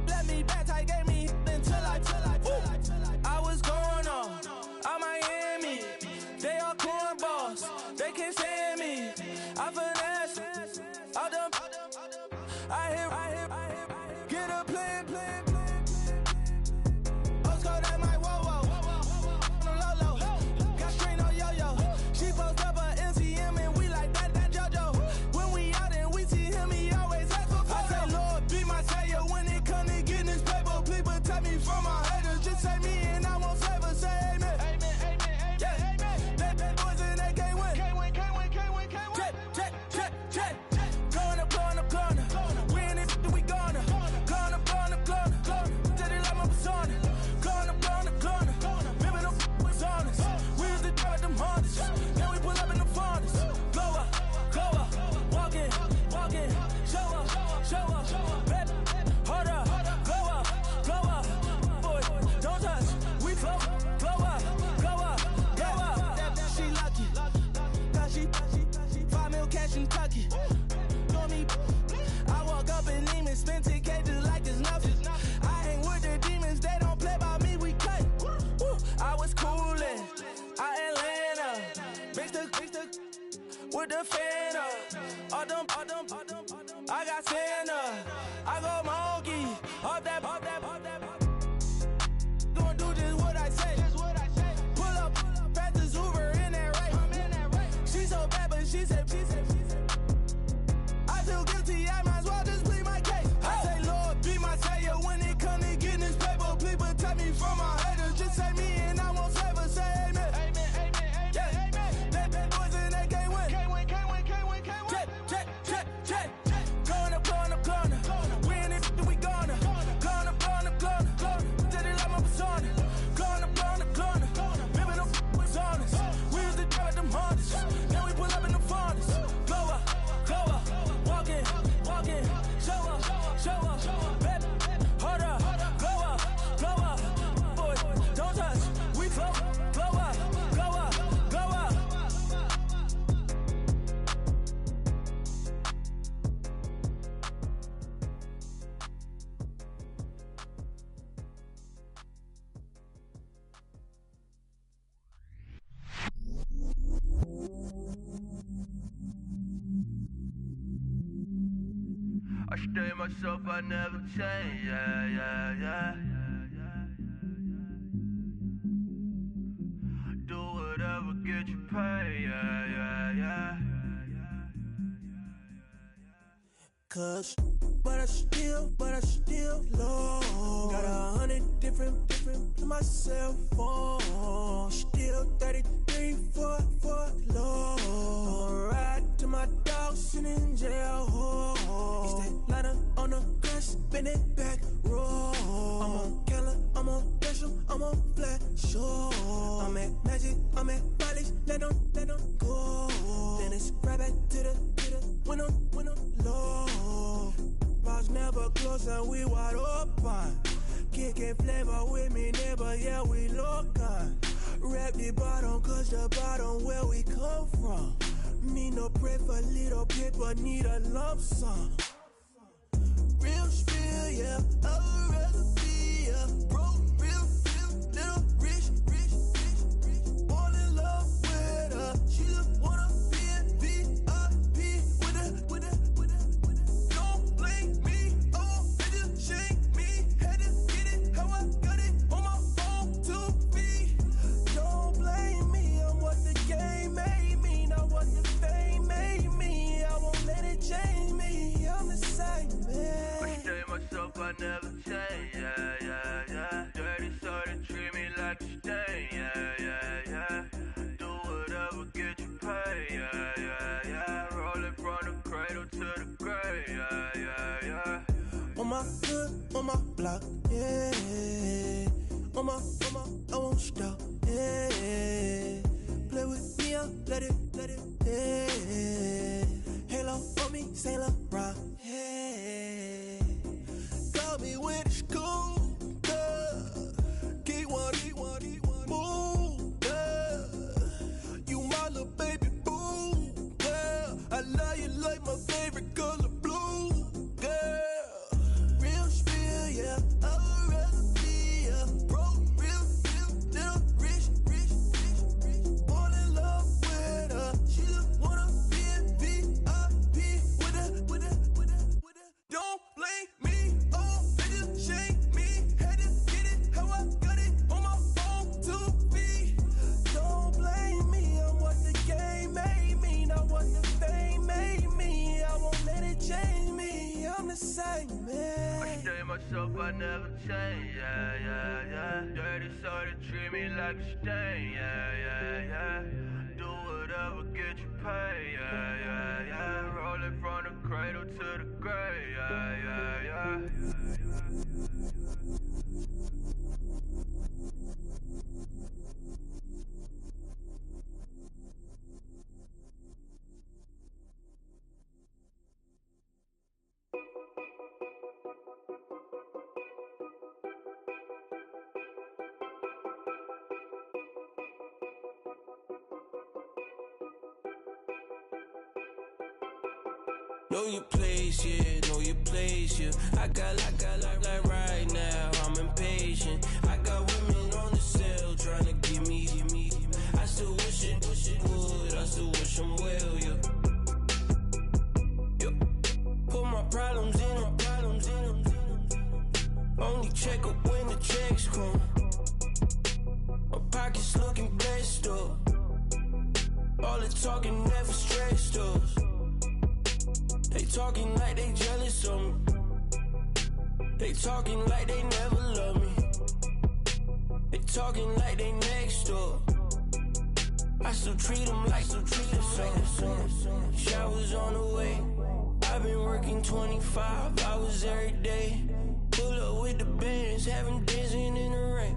let me back, tight gave me, until I was going on, I'm Miami, they all cornballs, they can't stand me, I finesse, all them, I hear, get a plan. Let's go that my whoa. On the low. Got strain on yo-yo. She post up a MCM and we like that JoJo. When we out and we see him, he always asks for photo. I say, Lord, be my savior when it come to getting this paper. Please protect me from my haters. Just say me and I won't save her. Say amen. Amen, yeah. Amen. That boys and they can't win. Can't win. Check. Gonna. We in it, we gonna. Gonna. Tell it like my persona. Gonna. Remember them was honest. We used to drive them Hondas. Now we pull up in the Fondas. Go up. Walk in. Show up, baby. Hold up. Go up. Boy, don't touch. We flow up. Yeah. She lucky. Cause she 5 mil cash in Kentucky. I walk up in demons, spend 10K just like it's nothing. I hang with the demons, they don't play by me, we cut. I was coolin', Atlanta, mixed the with the fan up. All them, I got Santa, I go monkey, up that. Gonna do just what I say. Pull up, pass the Uber in that right. She so bad, but she said. I feel guilty, I might as well just plead my case. I say, Lord, be my savior when it come to getting this paper. Please protect me from my haters. Just say me and I won't save her. Say amen. Amen, yeah. That boys and they can't win. Can't win. Check. Gonna. myself, I never change, yeah. Do whatever, get you paid, yeah. Cause, but I still love. Got 100 different to my cell phone. Still 33 for love. I'ma ride to my dog sitting in jail. It's that lighter on the grass, spin it back, roll. I'm on Keller, I'm on Gresham, I'm on Flat Shore. I'm at Magic, I'm at Bally's, let them go. Then it's right back to the window low. Bars never close and we wide open. Kicking flavor with me, neighbor, yeah, we local. Rap the bottom, cause the bottom where we come from. Me no pray for little paper, need a lump sum. Real spill, yeah, I'd rather be, yeah. Broke, real, little rich. All in love with her, she just wanna be in VIP with her. Don't blame me, oh, they just shame me. Had to get it, how I got it, on my own 2 feet. Don't blame me, I'm what the game made me, not what the fame made me. I won't let it change me, I'm the same man. I stay myself, I never change, yeah. Dirty, so they treat me like a stain, yeah. Do whatever, get you paid, yeah. Rolling from the cradle to the grave, yeah. On my hood, on my block, yeah. On my, I won't stop, yeah. Play with me, I'll let it, yeah. Halo on me, Saint Laurent, yeah. Got me with the school, yeah. Keep one, move, yeah. You my little baby boo, yeah. I love you like my favorite color blue, girl. Real spill, yeah, I'd rather be, yeah. Broke, real, little rich. All in love with her, she just wanna be in VIP with her. Don't blame me, oh, they just shame me. Had to get it, how I got it, on my own 2 feet. Don't blame me, I'm what the game made me, not what the fame made me. I won't let it change me, I'm the same man. I stay myself, I never change, yeah. Dirty, so they treat me like a stain, yeah. Do whatever, get you paid, yeah. Rolling from the cradle to the grave, yeah. Know your place, yeah. I got like right now, I'm impatient. I got women on the cell trying to give me. I still wish it would, I still wish I'm well, yeah. Put my problems in. Only check up when the checks come. My pockets looking blessed up. All the talking never stressed us. They talking like they jealous of me. They talking like they never love me. They talking like they next door. I still treat them like some. Showers on the way. I've been working 25 hours every day. Pull up with the bands, have them dancing in the rain.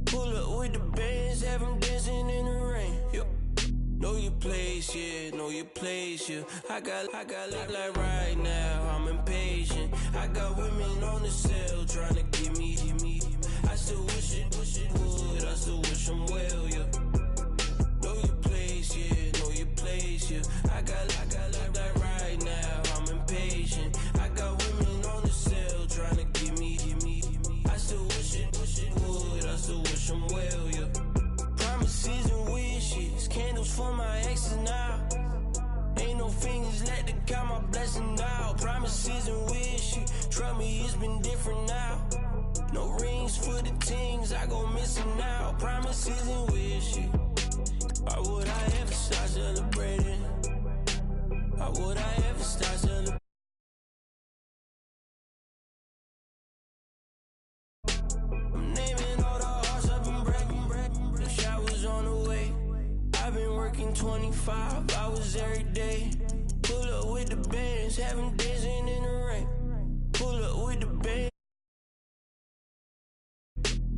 Pull up with the bands, have them dancing in the rain. Know your place, yeah. I got like right now, I'm impatient. I got women on the cell trying to give me. I still wish it would, I still wish I'm well, yeah. Know your place, yeah. I got like right now, I'm impatient. I got women on the cell trying to give me. I still wish it would, I still wish I'm well, yeah. Promises and wishes, candles for my exes now. Ain't no fingers, let the count my blessing now. Promises and wishes, been different now. No rings for the things I go missing now. Promises and wishes. Why would I ever start celebrating? Why would I ever start celebrating? I'm naming all the hearts I've been breaking. The showers on the way. I've been working 25 hours every day. Pull up with the bands, have them dancing in the rain. Pull up with the band.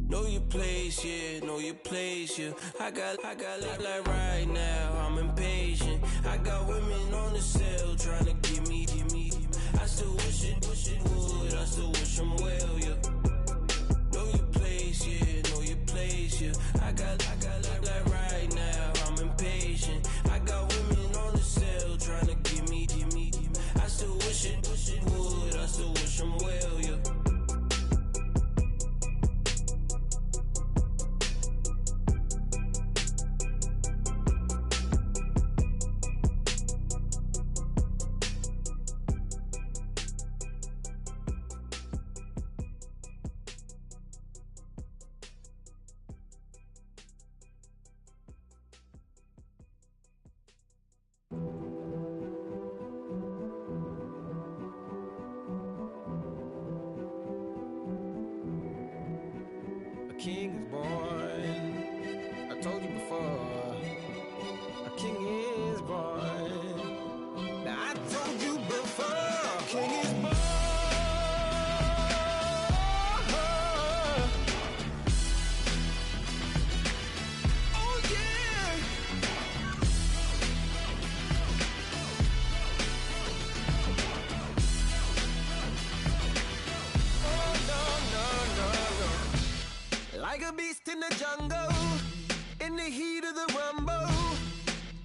Know your place, yeah, know your place, yeah. I got life like right now, I'm impatient. I got women on the cell trying to give me. I still wish it would, I still wish I'm well, yeah. Know your place, yeah, know your place, yeah. I got life like right now, I'm impatient. I got women on the cell trying to give me. I still wish it would, I still wish I'm well, yeah. King is born. I told you before. A king is born. Now I told you before. A king is born. Oh yeah. Oh no. Like a beast in the jungle, in the heat of the rumble,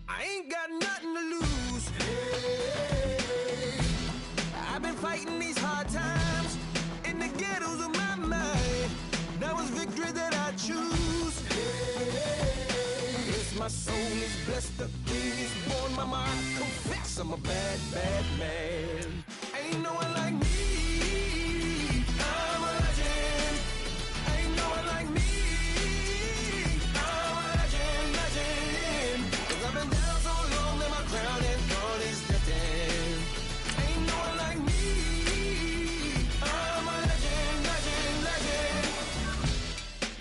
I ain't got nothing to lose. Hey, I've been fighting these hard times in the ghettos of my mind. Now it's victory that I choose. Hey, yes, my soul is blessed, the king is born. Mama, I confess I'm a bad, bad man. Ain't no one like me. I'm a legend. Ain't no one like me. I'm a legend. 'Cause I've been down so long that my crown and throne is destined. Ain't no one like me. I'm a legend.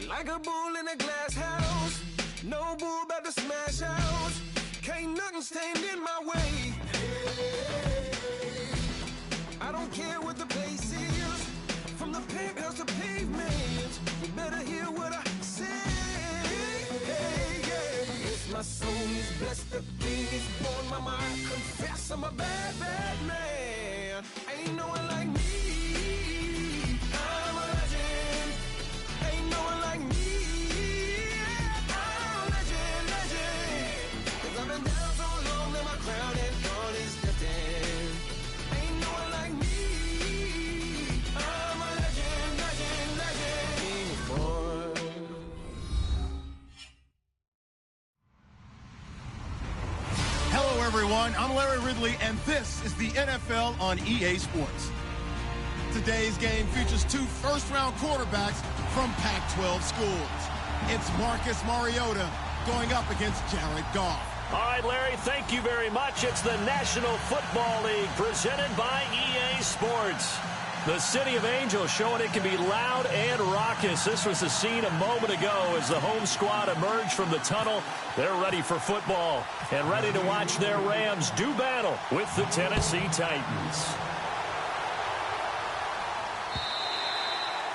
Like a bull in a glass house. No bull about to smash out. Can't nothing stand in my way. I don't care what the place is. From the penthouse to pavement, you better hear what I say. Hey, yeah. Yes, my soul is blessed, the king is born. Mama, I confess I'm a bad, bad man. Ain't no one like me. I'm a legend. Ain't no one like me. I'm a legend. 'Cause I've been down so long that my crown and throne is destined. Ain't no one like me. I'm a legend. King is born. Hello, everyone. I'm Larry Ridley, and this is the NFL on EA Sports. Today's game features two first-round quarterbacks from Pac-12 schools. It's Marcus Mariota going up against Jared Goff. All right, Larry, thank you very much. It's the National Football League presented by EA Sports. The City of Angels showing it can be loud and raucous. This was the scene a moment ago as the home squad emerged from the tunnel. They're ready for football and ready to watch their Rams do battle with the Tennessee Titans.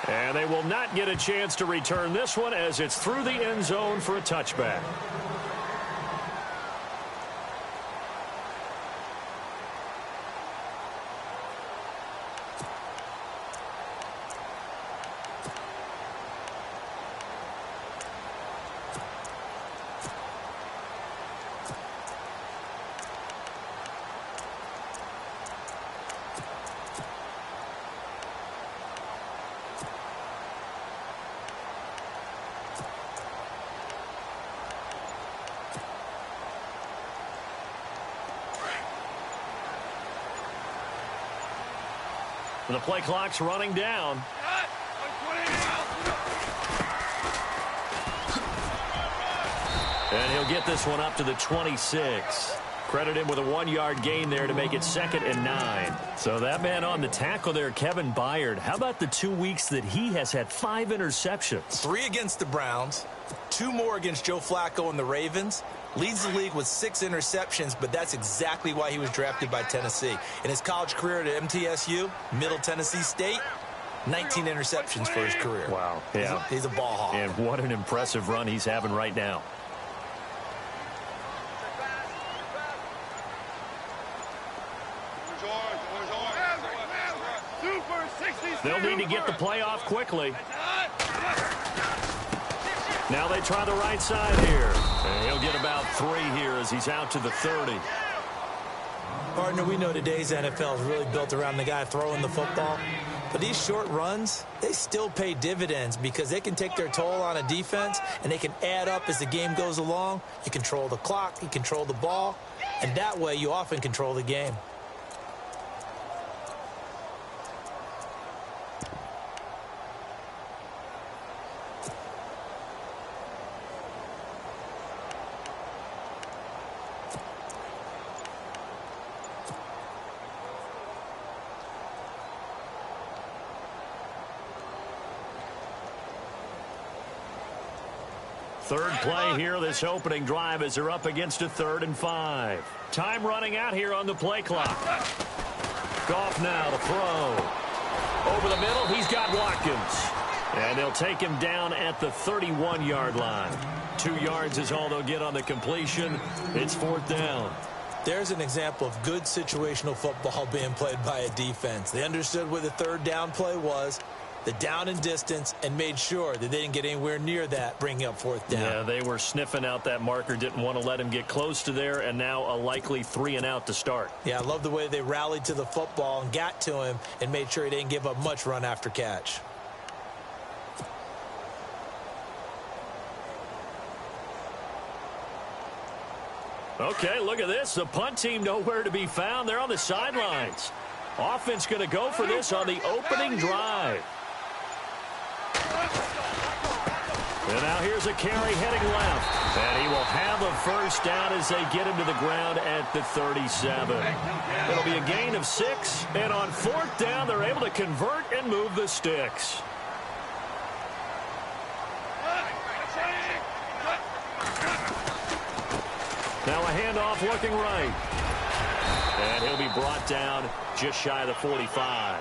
And they will not get a chance to return this one as it's through the end zone for a touchback. The play clock's running down. And he'll get this one up to the 26. Credit him with a 1-yard gain there to make it 2nd and 9. So that man on the tackle there, Kevin Byard, how about the 2 weeks that he has had 5 interceptions? 3 against the Browns, 2 more against Joe Flacco and the Ravens. Leads the league with 6 interceptions, but that's exactly why he was drafted by Tennessee. In his college career at MTSU, Middle Tennessee State, 19 interceptions for his career. Wow. Yeah. He's a ball hawk. And what an impressive run he's having right now. They'll need to get the play off quickly. Now they try the right side here. And he'll get about 3 here as he's out to the 30. Partner, we know today's NFL is really built around the guy throwing the football. But these short runs, they still pay dividends because they can take their toll on a defense and they can add up as the game goes along. You control the clock, you control the ball, and that way you often control the game. Third play here, this opening drive, as they're up against a 3rd and 5. Time running out here on the play clock. Goff now to throw. Over the middle, he's got Watkins. And they'll take him down at the 31-yard line. 2 yards is all they'll get on the completion. It's 4th down. There's an example of good situational football being played by a defense. They understood where the 3rd down play was, the down and distance, and made sure that they didn't get anywhere near that, bringing up 4th down. Yeah, they were sniffing out that marker, didn't want to let him get close to there, and now a likely 3 and out to start. Yeah, I love the way they rallied to the football and got to him and made sure he didn't give up much run after catch. Okay, look at this. The punt team nowhere to be found. They're on the sidelines. Offense going to go for this on the opening drive. And now here's a carry heading left. And he will have a first down as they get him to the ground at the 37. It'll be a gain of 6. And on 4th down, they're able to convert and move the sticks. Now a handoff looking right. And he'll be brought down just shy of the 45.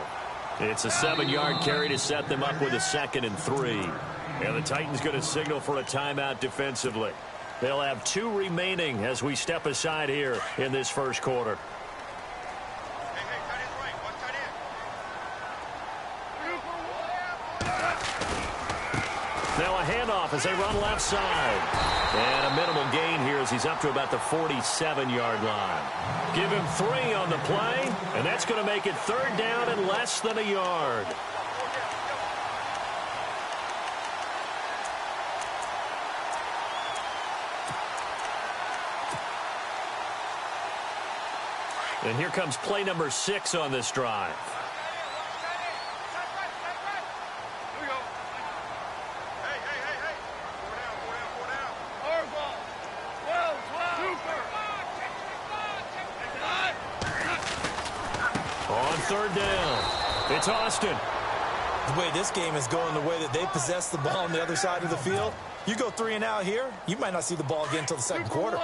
It's a 7-yard carry to set them up with a 2nd and 3. And the Titans going to signal for a timeout defensively. They'll have 2 remaining as we step aside here in this first quarter. Now a handoff as they run left side. And a minimal gain here as he's up to about the 47-yard line. Give him 3 on the play, and that's going to make it 3rd down and less than a yard. And here comes play number 6 on this drive. On 3rd down, it's Austin. The way this game is going, the way that they possess the ball on the other side of the field, you go 3 and out here, you might not see the ball again until the 2nd quarter.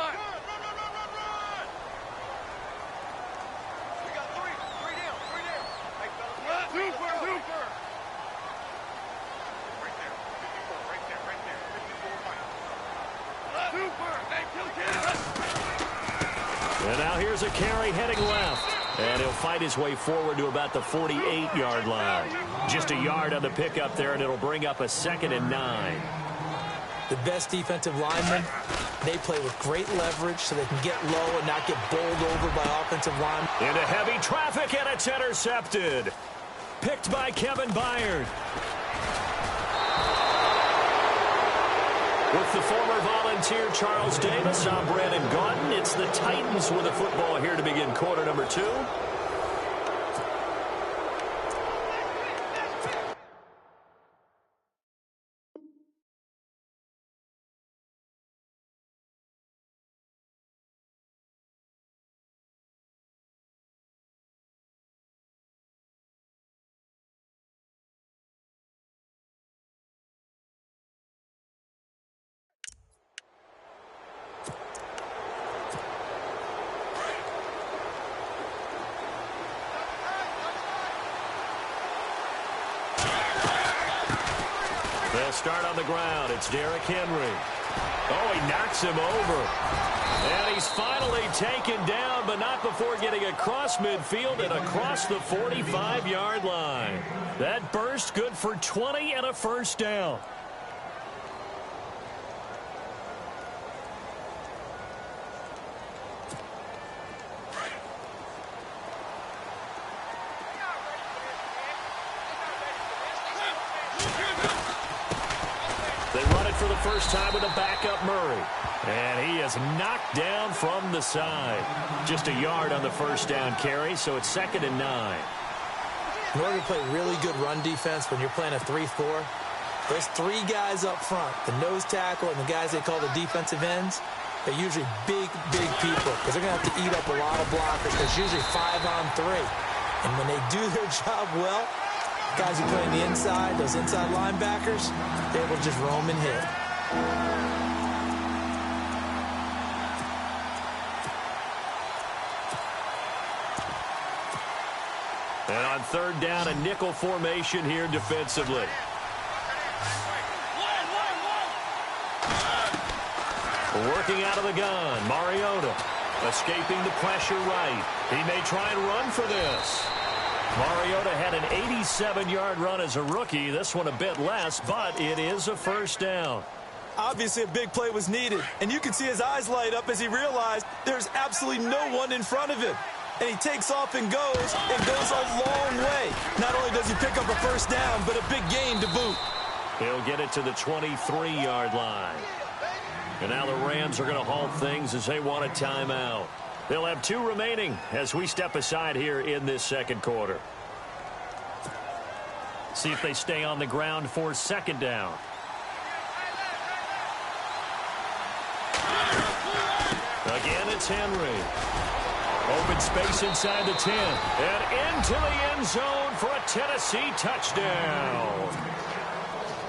And now here's a carry heading left. And he'll fight his way forward to about the 48-yard line. Just a yard on the pickup there, and it'll bring up a 2nd and 9. The best defensive linemen, they play with great leverage so they can get low and not get bowled over by offensive linemen. Into heavy traffic, and it's intercepted. Picked by Kevin Byard. With the former Volunteer Charles Davis, I'm Brandon Gaudin. It's the Titans with the football here to begin quarter number 2. They'll start on the ground. It's Derrick Henry. Oh, he knocks him over. And he's finally taken down, but not before getting across midfield and across the 45-yard line. That burst good for 20 and a first down. They run it for the first time with a backup Murray. And he is knocked down from the side. Just a yard on the first down carry, so it's 2nd and 9. In order to play really good run defense when you're playing a 3-4, those 3 guys up front, the nose tackle and the guys they call the defensive ends, they're usually big people because they're going to have to eat up a lot of blockers. There's usually 5 on 3. And when they do their job well, guys who play on the inside, those inside linebackers, they're able to just roam and hit. And on 3rd down, a nickel formation here defensively. Working out of the gun, Mariota escaping the pressure right. He may try and run for this. Mariota had an 87-yard run as a rookie. This one a bit less, but it is a first down. Obviously, a big play was needed, and you can see his eyes light up as he realized there's absolutely no one in front of him. And he takes off and goes a long way. Not only does he pick up a first down, but a big gain to boot. He'll get it to the 23-yard line. And now the Rams are going to halt things as they want a timeout. They'll have 2 remaining as we step aside here in this second quarter. See if they stay on the ground for 2nd down. Again, it's Henry. Open space inside the 10. And into the end zone for a Tennessee touchdown.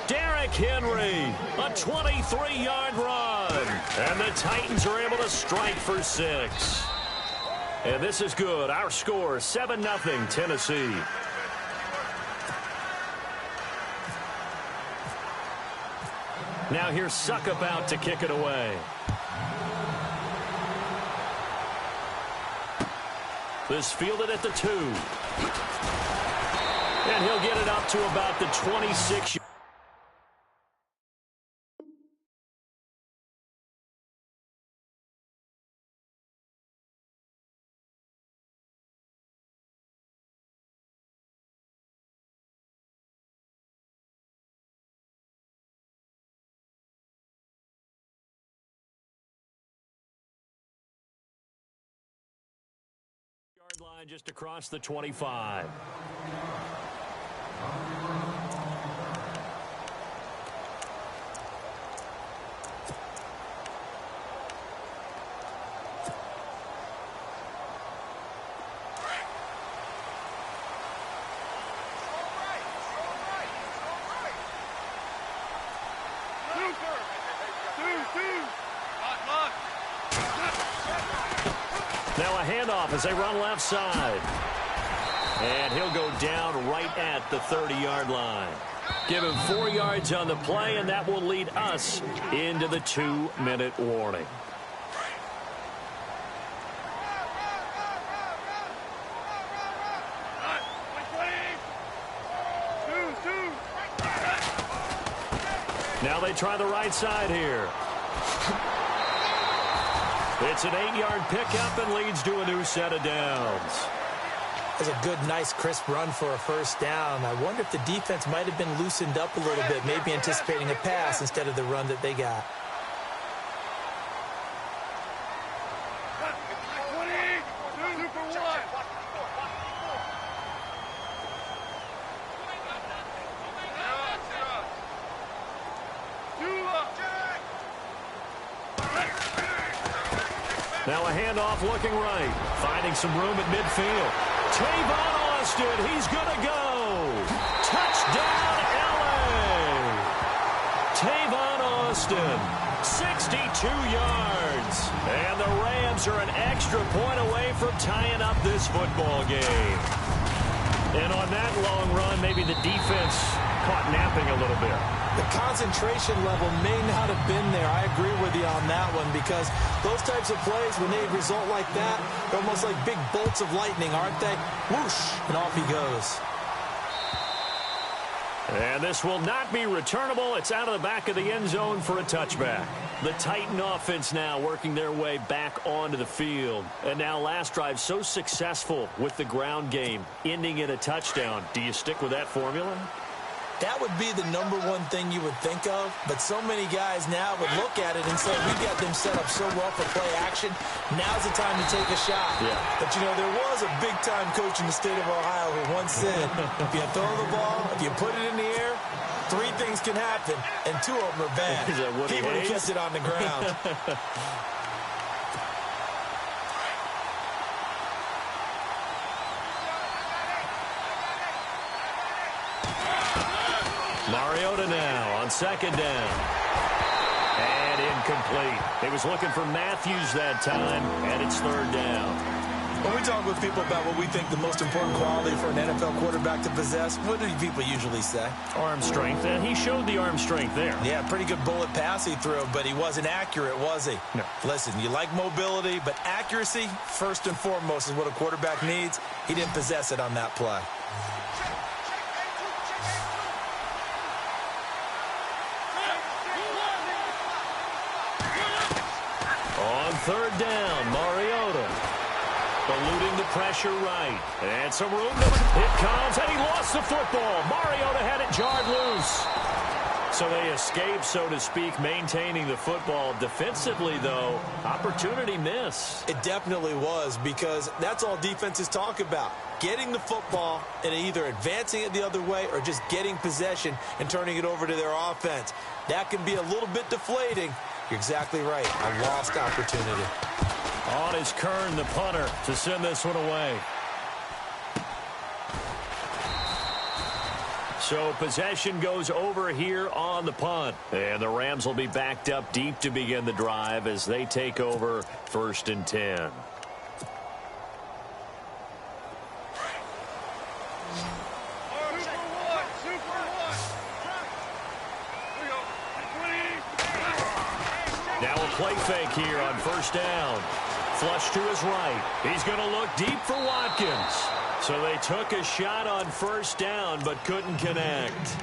Derrick Henry, a 23-yard run. And the Titans are able to strike for 6. And this is good. Our score, 7-0 Tennessee. Now here's Suckup out to kick it away. This fielded at the 2. And he'll get it up to about the 26. Line just across the 25. Now a handoff as they run left side. And he'll go down right at the 30-yard line. Give him 4 yards on the play, and that will lead us into the 2-minute warning. Now they try the right side here. It's an 8-yard pickup and leads to a new set of downs. That's a good, nice, crisp run for a first down. I wonder if the defense might have been loosened up a little bit, maybe anticipating a pass instead of the run that they got. Now a handoff looking right. Finding some room at midfield. Tavon Austin, he's going to go. Touchdown, L.A. Tavon Austin, 62 yards. And the Rams are an extra point away from tying up this football game. And on that long run, maybe the defense caught napping a little bit. The concentration level may not have been there. I agree with you on that one, because those types of plays, when they result like that, they're almost like big bolts of lightning, aren't they? Whoosh, and off he goes. And this will not be returnable. It's out of the back of the end zone for a touchback. The Titan offense now working their way back onto the field. And now last drive so successful with the ground game, ending in a touchdown. Do you stick with that formula? That would be the number one thing you would think of, but so many guys now would look at it and say, we got them set up so well for play action, now's the time to take a shot. Yeah. But, you know, there was a big-time coach in the state of Ohio who once said, if you throw the ball, if you put it in the air, 3 things can happen, and 2 of them are bad. He would have kept it on the ground. Mariota now on second down. And incomplete. He was looking for Matthews that time, and it's third down. When we talk with people about what we think the most important quality for an NFL quarterback to possess, what do people usually say? Arm strength, and he showed the arm strength there. Yeah, pretty good bullet pass he threw, but he wasn't accurate, was he? No. Listen, you like mobility, but accuracy, first and foremost, is what a quarterback needs. He didn't possess it on that play. On third down, Mariota eluding the pressure right. And some room. It comes, and he lost the football. Mariota had it jarred loose. So they escape, so to speak, maintaining the football. Defensively, though, opportunity miss. It definitely was, because that's all defenses talk about. Getting the football and either advancing it the other way or just getting possession and turning it over to their offense. That can be a little bit deflating. You're exactly right. A lost opportunity. On is Kern, the punter, to send this one away. So possession goes over here on the punt. And the Rams will be backed up deep to begin the drive as they take over 1st and 10. Now a play fake here on 1st down. Flush to his right. He's going to look deep for Watkins. So they took a shot on 1st down but couldn't connect.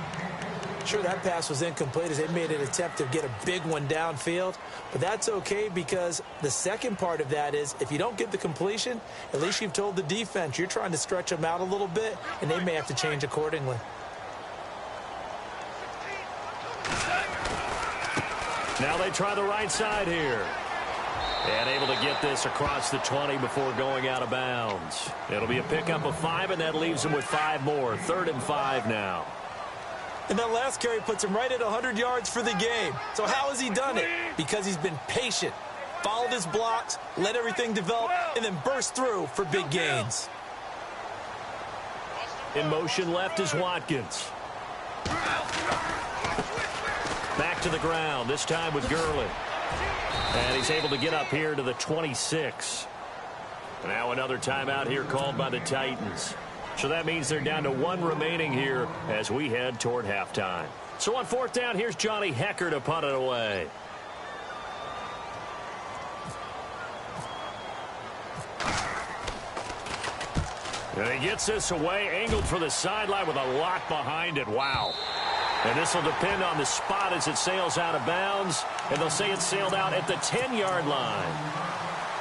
Sure, that pass was incomplete as they made an attempt to get a big one downfield. But that's okay, because the second part of that is if you don't get the completion, at least you've told the defense you're trying to stretch them out a little bit, and they may have to change accordingly. Now they try the right side here. And able to get this across the 20 before going out of bounds. It'll be a pickup of 5, and that leaves them with 5 more. 3rd and 5 now. And that last carry puts him right at 100 yards for the game. So how has he done it? Because he's been patient, followed his blocks, let everything develop, and then burst through for big gains. In motion left is Watkins. Back to the ground, this time with Gurley. And he's able to get up here to the 26. Now another timeout here called by the Titans. So that means they're down to 1 remaining here as we head toward halftime. So on 4th down, here's Johnny Hecker to punt it away. And he gets this away, angled for the sideline with a lot behind it. Wow. And this will depend on the spot as it sails out of bounds. And they'll say it sailed out at the 10-yard line.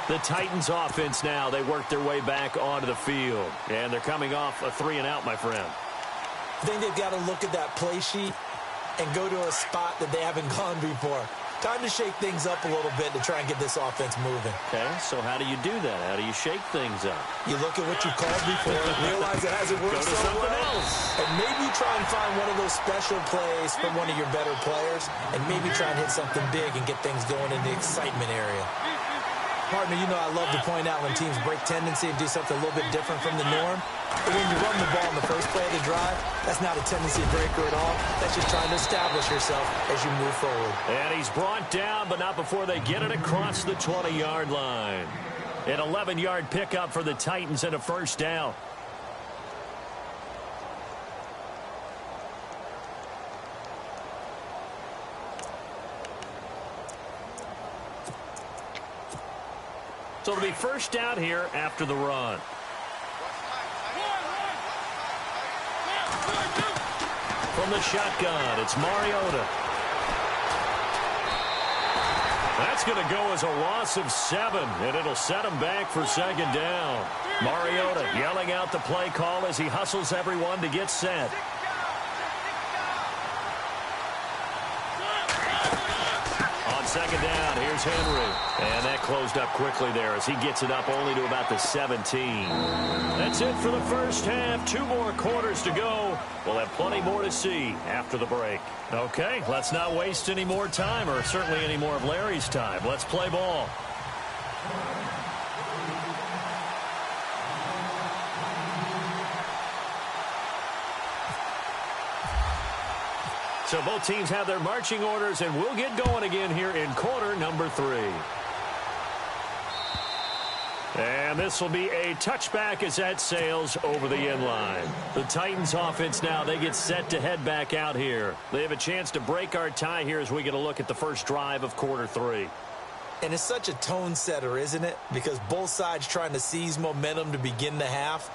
The Titans offense now, they work their way back onto the field. And they're coming off a 3-and-out, my friend. I think they've got to look at that play sheet and go to a spot that they haven't gone before. Time to shake things up a little bit to try and get this offense moving. Okay, so how do you do that? How do you shake things up? You look at what you called before, realize it hasn't worked so well, and maybe try and find one of those special plays from one of your better players, and maybe try and hit something big and get things going in the excitement area. Partner, you know I love to point out when teams break tendency and do something a little bit different from the norm. But when you run the ball in the first play of the drive, that's not a tendency breaker at all. That's just trying to establish yourself as you move forward. And he's brought down, but not before they get it across the 20-yard line. An 11-yard pickup for the Titans and a 1st down. So it'll be first down here after the run. From the shotgun, it's Mariota. That's going to go as a loss of 7, and it'll set him back for second down. Mariota yelling out the play call as he hustles everyone to get set. On second down, here's Henry. And that closed up quickly there as he gets it up only to about the 17. That's it for the first half. 2 more quarters to go. We'll have plenty more to see after the break. Okay, let's not waste any more time, or certainly any more of Larry's time. Let's play ball. So both teams have their marching orders, and we'll get going again here in quarter number 3. And this will be a touchback as that sails over the end line. The Titans offense now, they get set to head back out here. They have a chance to break our tie here as we get a look at the first drive of quarter 3. And it's such a tone setter, isn't it? Because both sides trying to seize momentum to begin the half.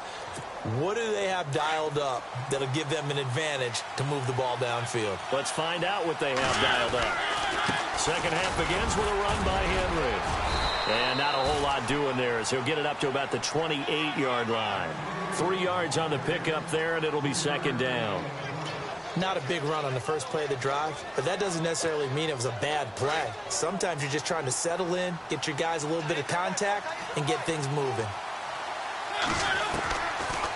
What do they have dialed up that'll give them an advantage to move the ball downfield? Let's find out what they have dialed up. Second half begins with a run by Henry. And not a whole lot doing there as he'll get it up to about the 28-yard line. 3 yards on the pickup there, and it'll be second down. Not a big run on the first play of the drive, but that doesn't necessarily mean it was a bad play. Sometimes you're just trying to settle in, get your guys a little bit of contact, and get things moving.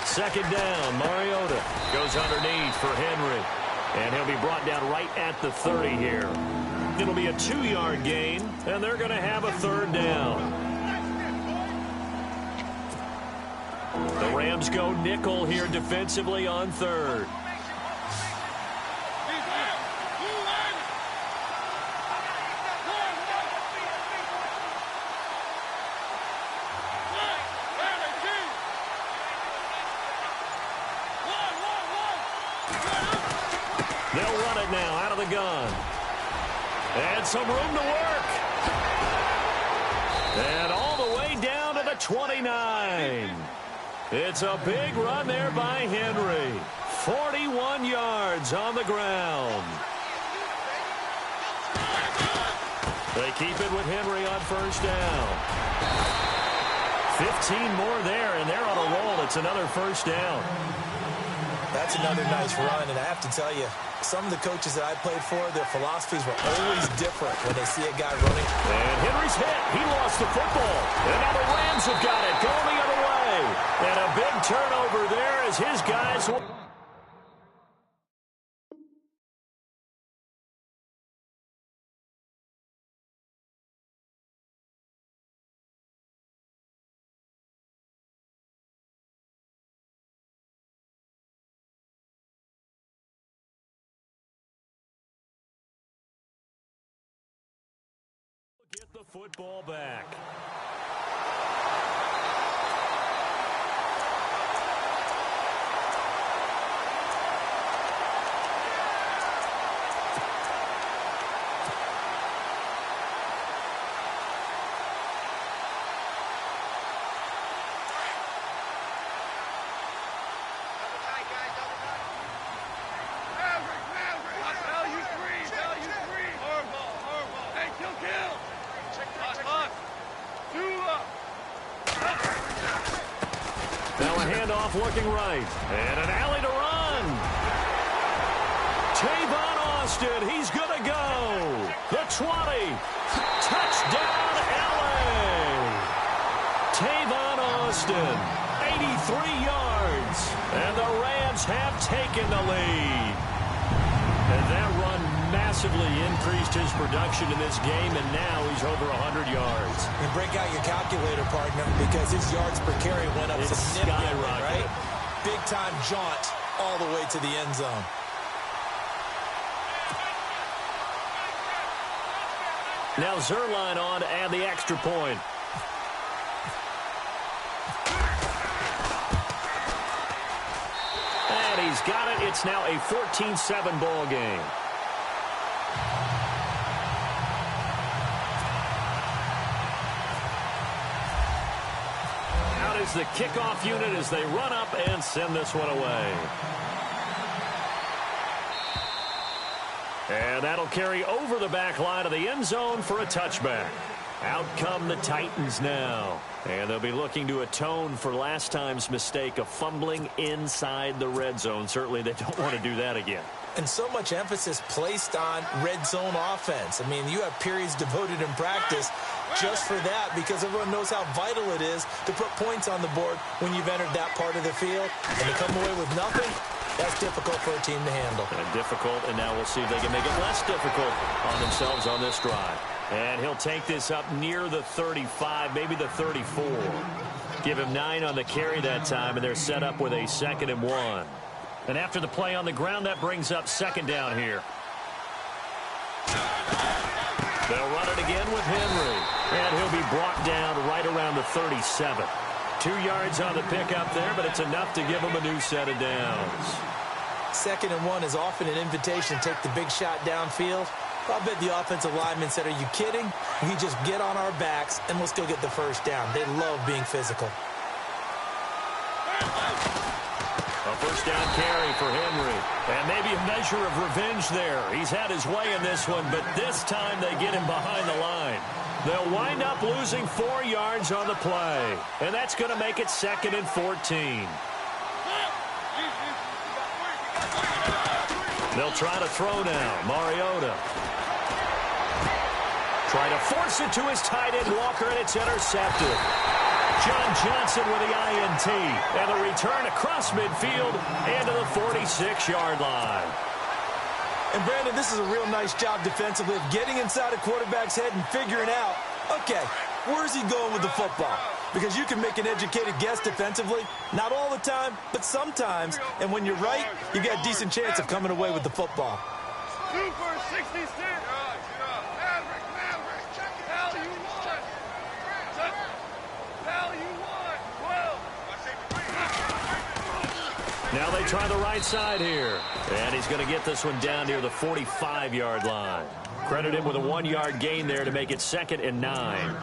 Second down, Mariota goes underneath for Henry. And he'll be brought down right at the 30 here. It'll be a 2-yard gain, and they're going to have a third down. The Rams go nickel here defensively on third. They'll run it now out of the gun. And some room to work. And all the way down to the 29. It's a big run there by Henry. 41 yards on the ground. They keep it with Henry on first down. 15 more there, and they're on a roll. It's another first down. That's another nice run, and I have to tell you, some of the coaches that I played for, their philosophies were always different when they see a guy running. And Henry's hit. He lost the football. And now the Rams have got it going the other way. And a big turnover there as his guys... Get the football back. Handoff looking right. And an alley to run. Tavon Austin, he's going to go. The 20. Touchdown, LA. Tavon Austin, 83 yards. And the Rams have taken the lead. And that run massively increased his production in this game, and now he's over 100 yards. And break out your calculator, partner, because his yards per carry went up significantly, right? Big-time jaunt all the way to the end zone. Now Zerline on to add the extra point. And he's got it. It's now a 14-7 ball game. is the kickoff unit as they run up and send this one away. And that'll carry over the back line of the end zone for a touchback. Out come the Titans now. And they'll be looking to atone for last time's mistake of fumbling inside the red zone. Certainly they don't want to do that again. And so much emphasis placed on red zone offense. I mean, you have periods devoted in practice just for that because everyone knows how vital it is to put points on the board when you've entered that part of the field. And to come away with nothing, that's difficult for a team to handle. And difficult, and now we'll see if they can make it less difficult on themselves on this drive. And he'll take this up near the 35, maybe the 34. Give him 9 on the carry that time, and they're set up with a 2nd and 1. And after the play on the ground, that brings up 2nd down here. They'll run it again with Henry. And he'll be brought down right around the 37. 2 yards on the pickup there, but it's enough to give him a new set of downs. 2nd and 1 is often an invitation to take the big shot downfield. I bet the offensive lineman said, are you kidding? We just get on our backs and let's go get the first down. They love being physical. A first down carry for Henry. And maybe a measure of revenge there. He's had his way in this one, but this time they get him behind the line. They'll wind up losing 4 yards on the play. And that's going to make it 2nd and 14. They'll try to throw now. Mariota. Try to force it to his tight end, Walker, and it's intercepted. John Johnson with the INT. And the return across midfield and to the 46-yard line. And, Brandon, this is a real nice job defensively of getting inside a quarterback's head and figuring out, okay, where's he going with the football? Because you can make an educated guess defensively. Not all the time, but sometimes. And when you're right, you got a decent chance of coming away with the football. Super 66. Now they try the right side here. And he's going to get this one down near the 45-yard line. Credit him with a 1-yard gain there to make it 2nd and 9.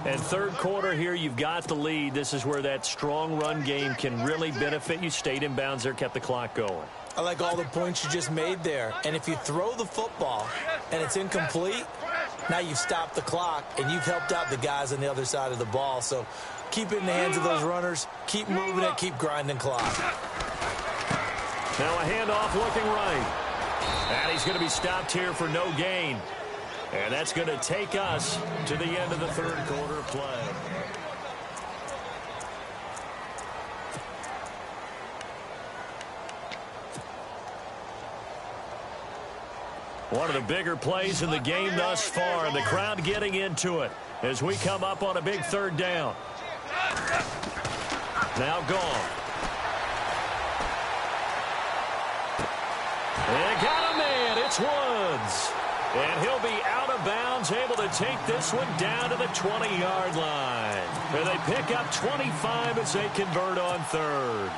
And third quarter here, you've got the lead. This is where that strong run game can really benefit you. Stayed in bounds there, kept the clock going. I like all the points you just made there. And if you throw the football and it's incomplete, now you've stopped the clock and you've helped out the guys on the other side of the ball. So keep it in the hands of those runners. Keep moving it. Keep grinding clock. Now a handoff looking right. And he's going to be stopped here for no gain. And that's going to take us to the end of the third quarter of play. One of the bigger plays in the game thus far, and the crowd getting into it as we come up on a big 3rd down. Now gone. And got a man. It's Woods. And he'll be out of bounds, able to take this one down to the 20-yard line. And they pick up 25 as they convert on 3rd.